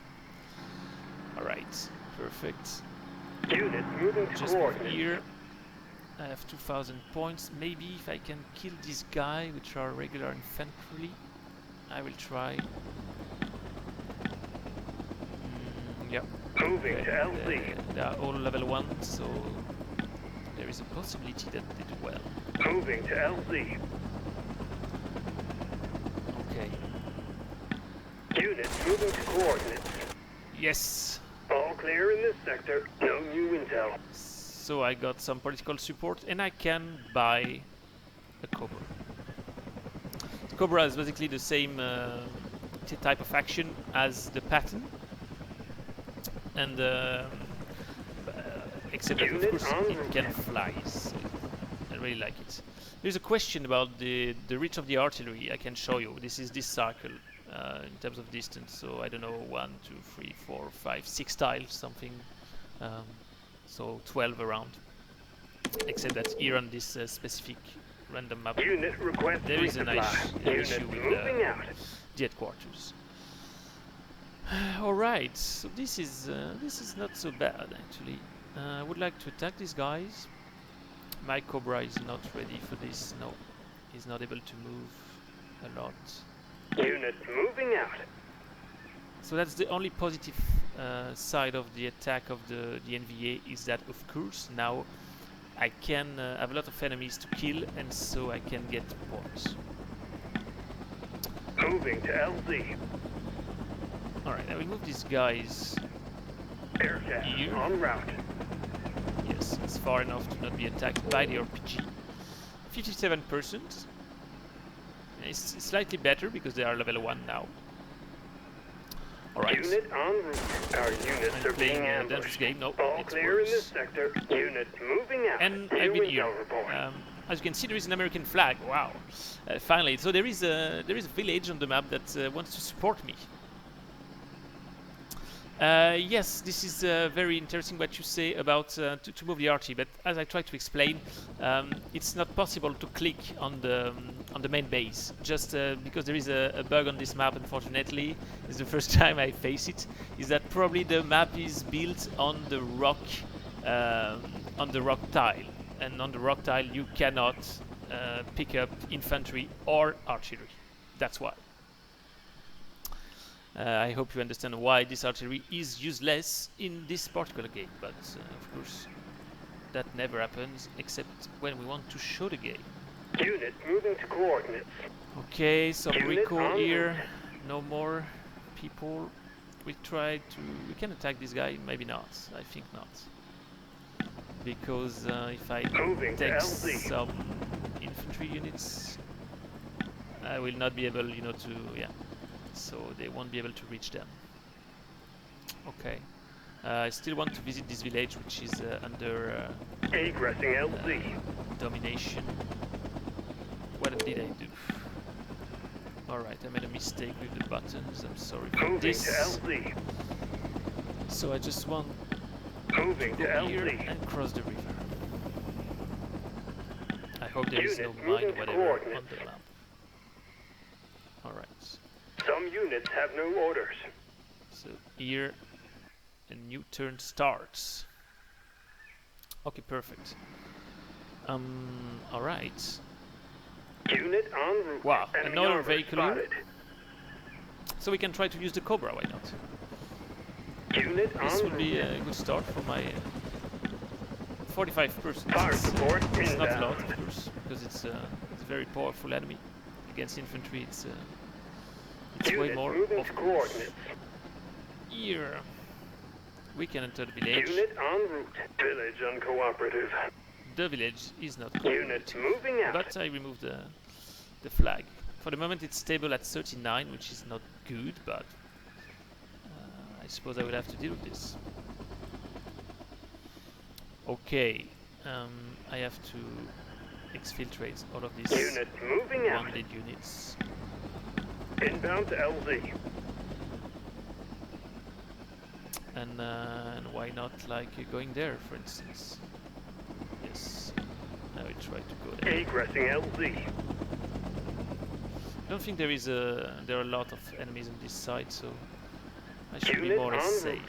Alright, perfect. Unit moving to Just move coordinates. here. I have 2,000 points. Maybe if I can kill this guy, which are regular infantry, I will try. Yeah. Moving to LZ. They are all level 1, so there is a possibility that they do well. Moving to LZ. Okay. Unit moving to coordinates. Yes. All clear in this sector. No new intel. So I got some political support, and I can buy a Cobra. The Cobra is basically the same type of action as the Patton, and except that of Unit course en it route. can fly. So I really like it. There's a question about the reach of the artillery. I can show you. This is this circle in terms of distance. So I don't know, 1, 2, 3, 4, 5, 6 tiles, something. So 12 around. Except that here on this specific random map, Unit request there is a resupply. nice Unit issue with moving out. the headquarters. Alright, so this is not so bad actually. I would like to attack these guys. My Cobra is not ready for this. No, he's not able to move a lot. Unit moving out. So that's the only positive side of the attack of the NVA, is that of course now I can have a lot of enemies to kill, and so I can get points. Moving to LZ. Alright, I will move these guys. Aircraft Here. en route. Yes, it's far enough to not be attacked by the RPG. 57%. It's slightly better because they are level 1 now. Alright. Unit en route. Our units I'm are being playing a ambushed. dangerous game. No, All it's clear in this worse. sector. Units moving out. And New I've been intel here. report. As you can see, there is an American flag. Wow! Finally, so there is a village on the map that wants to support me. Yes, this is very interesting what you say about to move the arty, but as I try to explain, it's not possible to click on the main base, just because there is a bug on this map. Unfortunately, it's the first time I face it. Is that probably the map is built on the rock tile, and on the rock tile you cannot pick up infantry or artillery. That's why. I hope you understand why this artillery is useless in this particular game, but of course that never happens except when we want to show the game. Unit moving to coordinates. Okay, some Unit recall en here, route. no more people. We can attack this guy, maybe not, I think not. Because if I Moving to take LZ. some infantry units, I will not be able, so they won't be able to reach them. Okay. I still want to visit this village, which is under Egressing LZ. domination. What did I do? Alright, I made a mistake with the buttons. I'm sorry for Moving this. to LZ. So I just want Moving to to go here LZ. and cross the river. I hope there is no Unit mine moving or to whatever on coordinates. the map. Alright. Some units have no orders. So here a new turn starts. Okay, perfect. Alright. Unit en route. Wow, Enemy another armor vehicle here. spotted. So we can try to use the Cobra, why not? Unit This en would be route. a good start for my 45%. Fire support It's not a inbound. lot, of course, because it's a very powerful enemy. Against infantry, it's way Unit more. moving Of to course. coordinates. Here we can enter the village. Unit en route. Village uncooperative. The village is not Unit cooperative, moving out. but I removed the flag. For the moment, it's stable at 39, which is not good, but I suppose I will have to deal with this. Okay, I have to exfiltrate all of these Unit moving out. wounded units. Inbound to LZ. And why not like going there, for instance? Yes, I will try to go there. Egressing LZ. I don't think there are a lot of enemies on this side, so I should be Unit more or less en safe.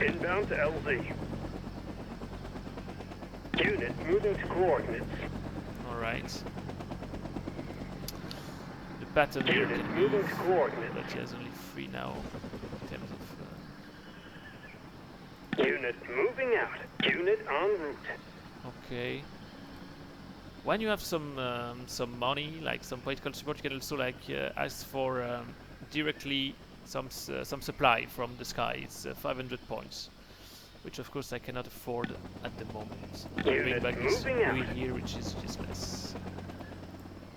Inbound to LZ. Unit moving to coordinates. Alright. The pattern here Unit can moving move, to coordinates. but he has only 3 now in terms of... Unit moving out. Unit en route. Okay. When you have some money, like some political support, you can also like ask for directly some supply from the sky. It's 500 points, which of course I cannot afford at the moment. I'm bringing Unit back this moving out. wheel here, which is useless.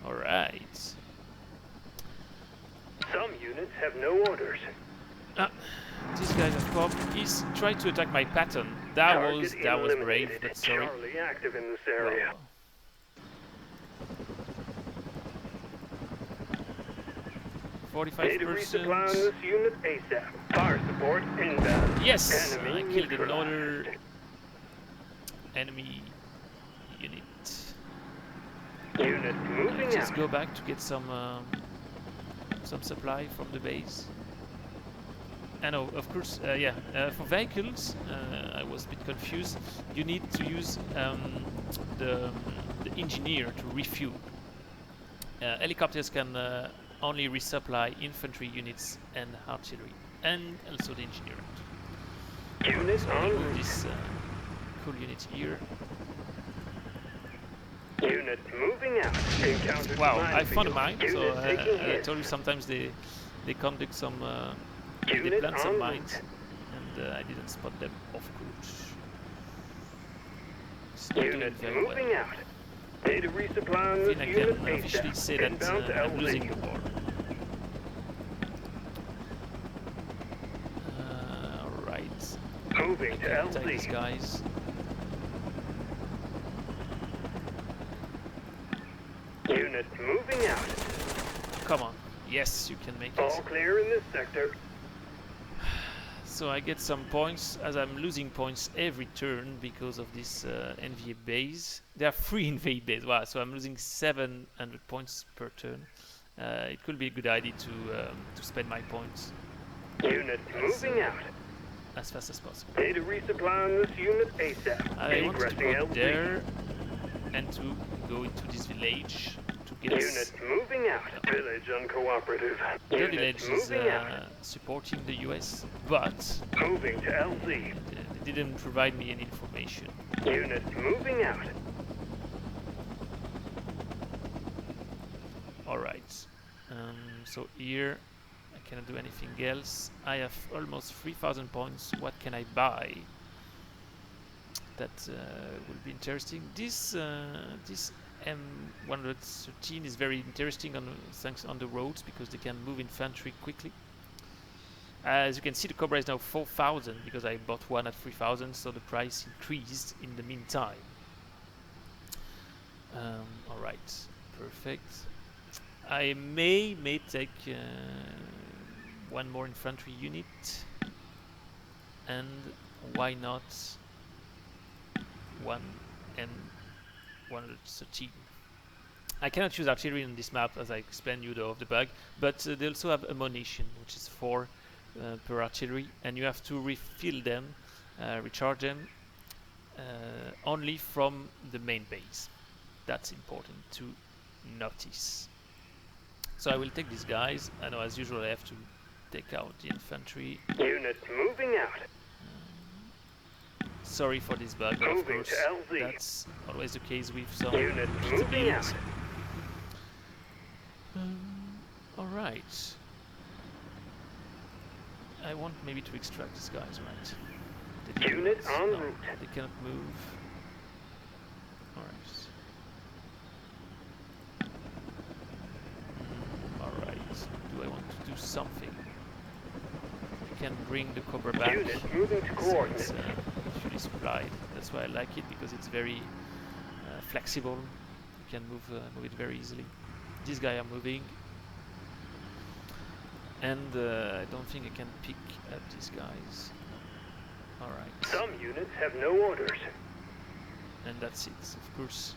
All right. Some units have no orders. This guy has popped. He's tried to attack my pattern. That was brave, eliminated. but sorry. Charlie active in this area. Well, 45%. Need to resupply on this unit ASAP. Fire support inbound. Yes, Enemy I killed neutralized. another enemy unit. Unit moving Let's just out. go back to get some supply from the base. And oh, of course, for vehicles, I was a bit confused. You need to use the engineer to refuel. Helicopters can only resupply infantry units and artillery, and also the engineer. Unit So I en remove route. this cool unit here. Unit moving out. Encountered Wow, mine I found a field. mine. So Unit taking I hit. told you sometimes they conduct some, they Unit plant some en mines, route. and I didn't spot them, of course. It's not doing Unit very moving well. out. Need to resupply on I this think I unit can officially ASAP. say that Inbound to I'm LZ. losing the war. Moving to can attack these LZ. guys. Unit moving out. Come on. Yes, you can make All it. clear in this sector. So I get some points, as I'm losing points every turn because of this NVA base. There are 3 NVA bases. Wow, so I'm losing 700 points per turn. It could be a good idea to spend my points Unit moving out. as fast as possible. Data resupply on this unit ASAP. I wanted to Egressing go LZ. there and to go into this village to get Unit moving out. Village uncooperative. the Unit village is moving out. supporting the US, but Moving to LZ. they didn't provide me any information. Unit moving out. Alright, so here I cannot do anything else. I have almost 3000 points. What can I buy? That will be interesting. This M113 is very interesting thanks on the roads because they can move infantry quickly. As you can see, the Cobra is now 4000 because I bought one at 3000, so the price increased in the meantime. Alright, perfect. I may take one more infantry unit, and why not one M113. I cannot use artillery on this map as I explained you of the bug, but they also have ammunition, which is 4 per artillery, and you have to refill them, recharge them only from the main base. That's important to notice. So I will take these guys. I know as usual I have to take out the infantry. Unit moving out. Sorry for this bug, of Moving course. to LZ. That's always the case with some Unit moving builds. out. Alright. I want maybe to extract these guys, right? They didn't Unit want- en no, route. they cannot move. Alright. Alright. Do I want to do something? We can bring the Cobra back. Unit moving to So coordinates. it's fully supplied. That's why I like it, because it's very flexible. You can move it very easily. This guy are moving, and I don't think I can pick up these guys. All right, Some units have no orders. and that's it. Of course,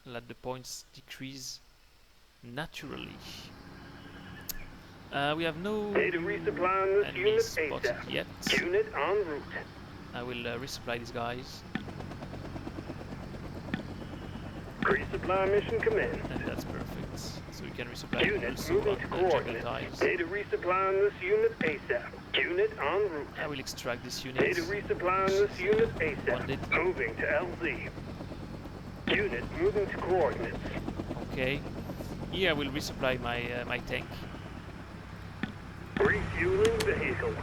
let the points decrease naturally. We have no Data resupply on this unit enemies spotted ASAP. yet. Unit en route. I will resupply these guys, Resupply mission commenced. and that's perfect. So we can resupply Unit also moving on to the coordinates. Juggernaut. Data resupply on this unit ASAP. Unit en route. I will extract this unit. Data resupply on this unit ASAP. Wanted. Moving to LZ. Unit moving to coordinates. Okay. Here I will resupply my my tank. Refueling vehicle.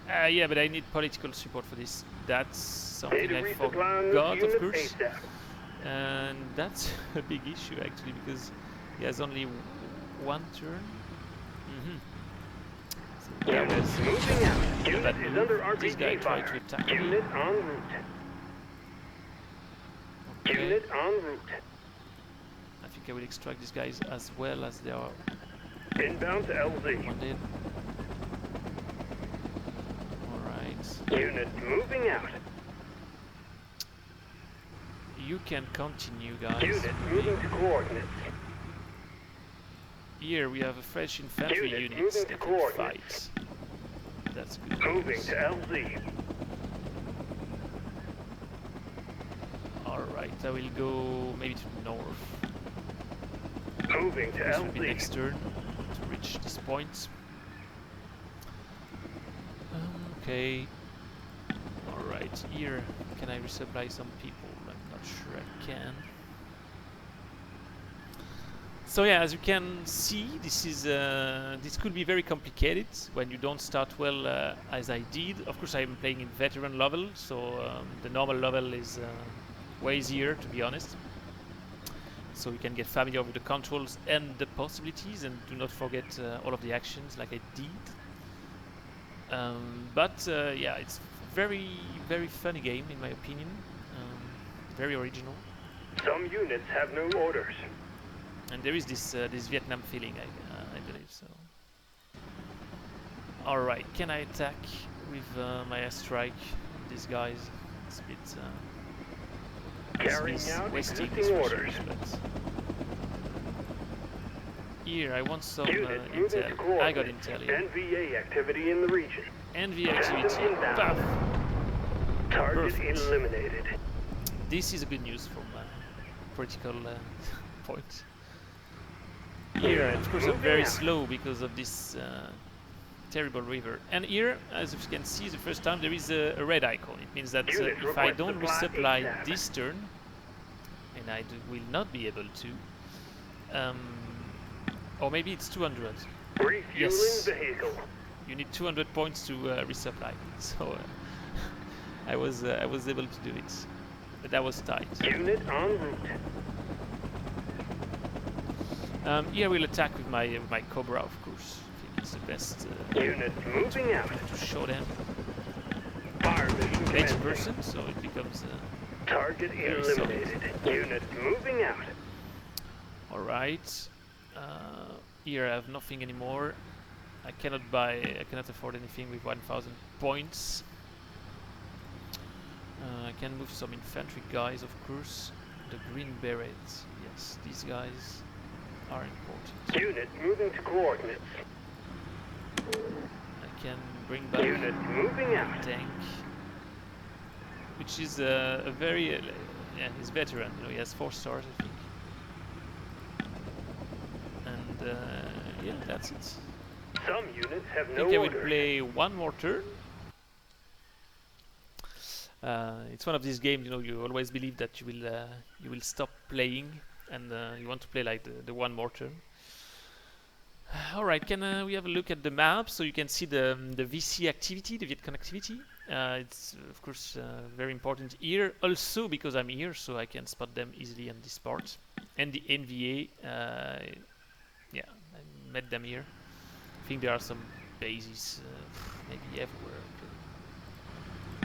Yeah, but I need political support for this. That's something Data I resupply on forgot, this of unit course. ASAP. And that's a big issue actually, because he has only one turn. So that Unit was moving out. a Unit bad is move. under This guy RPG tried to fire. attack me. Unit en route. Okay. Unit en route. I think I will extract these guys as well as they are Inbound to LZ. wanted. Alright. Unit moving out. You can continue, guys. Unit moving to coordinates. Here we have a fresh infantry Unit unit moving to that can coordinates. fight. That's good. Moving news. to LZ. Alright, I will go maybe to the north. Moving to This will be LZ. next turn to reach this point. Okay. Alright, here can I resupply some people? I'm not sure I can. So yeah, as you can see, this could be very complicated when you don't start well as I did. Of course, I'm playing in veteran level, so the normal level is way easier, to be honest. So you can get familiar with the controls and the possibilities, and do not forget all of the actions like I did. But yeah, it's very, very funny game in my opinion. Very original. Some units have no orders. And there is this this Vietnam feeling, I believe so. All right, can I attack with my airstrike? These guys, it's a bit. Carrying out wasting existing orders. but here I want some Unit moving to intel. I got coordinates. intel here. NVA activity in the region. NV activity. System inbound. Paf. Target Perfect. eliminated. This is a good news from political point. Here, of course, I'm Moving very out. slow because of this terrible river. And here, as you can see, the first time there is a red icon. It means that Unit if I request don't supply resupply ASAP. this turn, and I will not be able to, or maybe it's 200. Refueling Yes. vehicle. You need 200 points to resupply. So I was able to do it, but that was tight. Unit en route. Here we'll attack with my Cobra, of course. I think it's the best Unit moving out. to show them. Fire mission 80%, commencing. so it becomes. Target Very eliminated. Unit moving out. All right. Here I have nothing anymore. I cannot afford anything with 1,000 points. I can move some infantry guys, of course. The green berets. Yes, these guys are important. Unit moving to coordinates. I can bring back Unit moving out. tank, which is a very yeah, he's veteran. You know, he has 4 stars, I think. And yeah, that's it. Some units have I no think I will orders. play one more turn. It's one of these games, you know, you always believe that you will stop playing, and you want to play like the one more turn. All right, can we have a look at the map so you can see the VC activity, the Vietcong activity? It's of course very important here, also because I'm here, so I can spot them easily on this part. And the NVA, yeah, I met them here. I think there are some bases, maybe everywhere.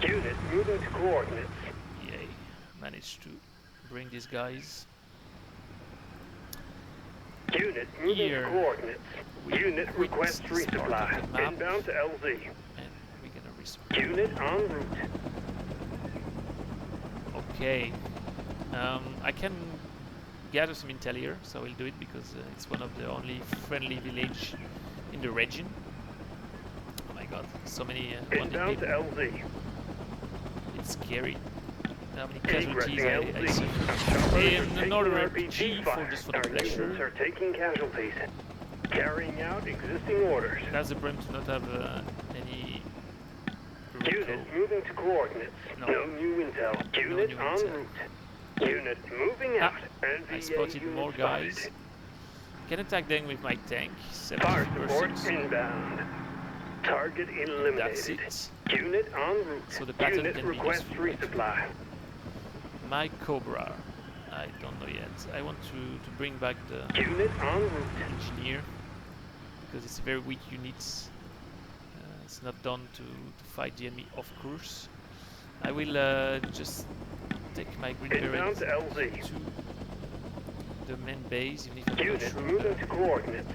Unit moving to coordinates. Yay, managed to bring these guys. Unit moving Here to coordinates. we Unit quit requests this part of resupply. the map. Inbound to LZ. And we're gonna resupply. Unit en route. Okay. I can gather some intel here, so I will do it because it's one of the only friendly village in the region. Oh my god, so many wanted Inbound to people. LZ. It's scary. How many Egressing casualties I see. LZ. And another RPG RPG for just for the Our units pleasure. are taking casualties. Carrying out existing orders. That's the problem to not have any recall. Unit moving to coordinates. No. No new intel. Unit new en intel. route. Unit moving Ah, out. I NVA spotted unit more spotted. guys. Can attack them with my tank. Fire support 70%. inbound. Target eliminated. That's it. Unit en route. So the pattern Unit can be requests useful, right? resupply. My Cobra. I don't know yet. I want to bring back the Unit en route. engineer because it's a very weak unit. It's not done to fight the enemy, of course. I will just take my green Inbound beret to LZ. to the main base, even if I'm not Unit sure moving to coordinates.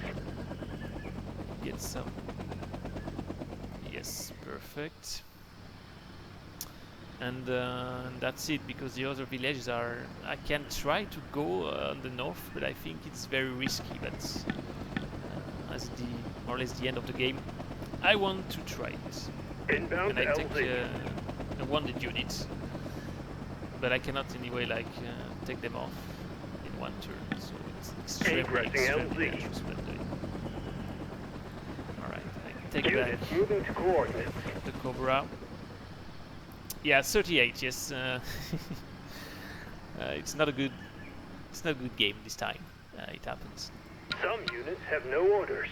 get some. Yes, perfect. And that's it, because the other villages are. I can try to go on the north, but I think it's very risky. But as the more or less the end of the game, I want to try it. Inbound And to I take LZ. a wounded unit, but I cannot anyway like take them off in one turn. So it's extremely, Egressing extremely LZ. dangerous when doing. All right, I take Unit back moving to coordinates. the Cobra. Yeah, 38. Yes, it's not a good game this time. It happens. Some units have no orders.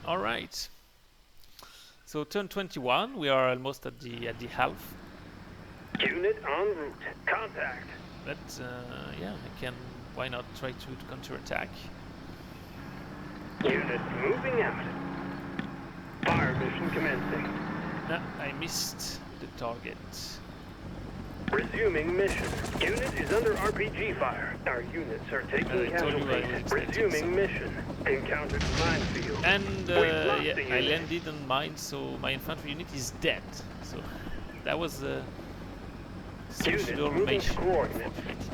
All right. So turn 21. We are almost at the half. Unit en route. Contact. But yeah, I can. Why not try to counterattack? Unit moving out. Fire mission commencing. Nah, I missed the target. Resuming mission. Unit is under RPG fire. Our units are taking I told you I was casualties. expecting Resuming some. mission. Encountered minefield. And lost yeah, the I unit. landed on mine, so my infantry unit is dead. So that was a social moving to mission. coordinates.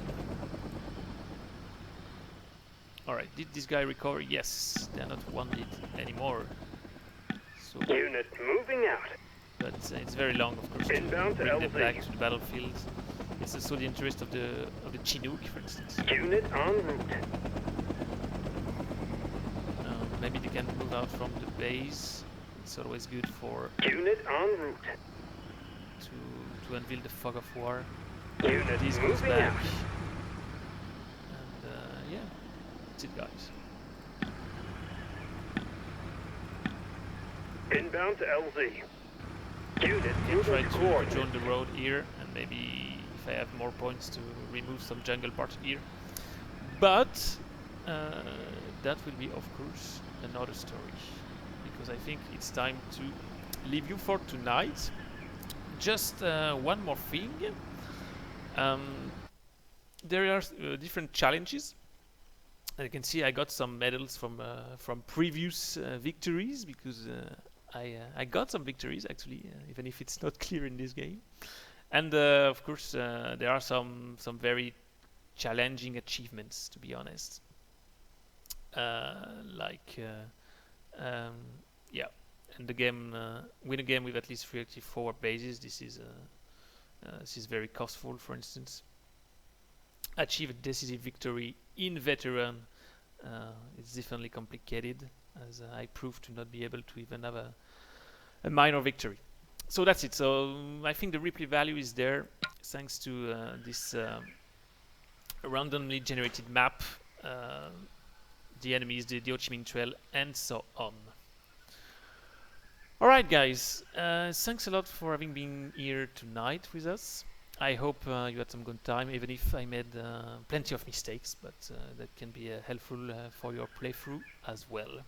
Alright, did this guy recover? Yes, they're not wounded anymore. So, Unit moving out. but it's very long, of course, to Inbound to bring them LZ. back to the battlefield. It's also the interest of the Chinook, for instance. Unit en route. Maybe they can move out from the base. It's always good for Unit en route. to unveil the fog of war. Unit This goes moving back. out. And yeah, that's it, guys. Inbound to LZ. Unit Try moving to to coordinates. join the road here, and maybe if I have more points to remove some jungle parts here. But that will be, of course, another story, because I think it's time to leave you for tonight. Just one more thing. There are different challenges. As you can see, I got some medals from previous victories, because I got some victories actually, even if it's not clear in this game. And of course, there are some very challenging achievements, to be honest. Yeah, and the game, win a game with at least 3 active forward bases. This is very costful. For instance, achieve a decisive victory in veteran. It's definitely complicated, as I proved to not be able to even have a minor victory. So that's it. So I think the replay value is there thanks to this randomly generated map, the enemies, the Ho Chi Minh Trail, and so on. Alright guys, thanks a lot for having been here tonight with us. I hope you had some good time, even if I made plenty of mistakes, but that can be helpful for your playthrough as well.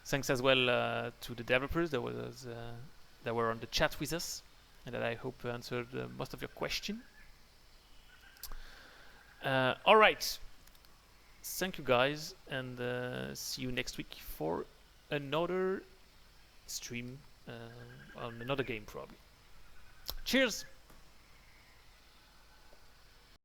Thanks as well to the developers that were on the chat with us, and that I hope answered most of your questions. Alright, thank you guys, and see you next week for another stream on another game probably. Cheers!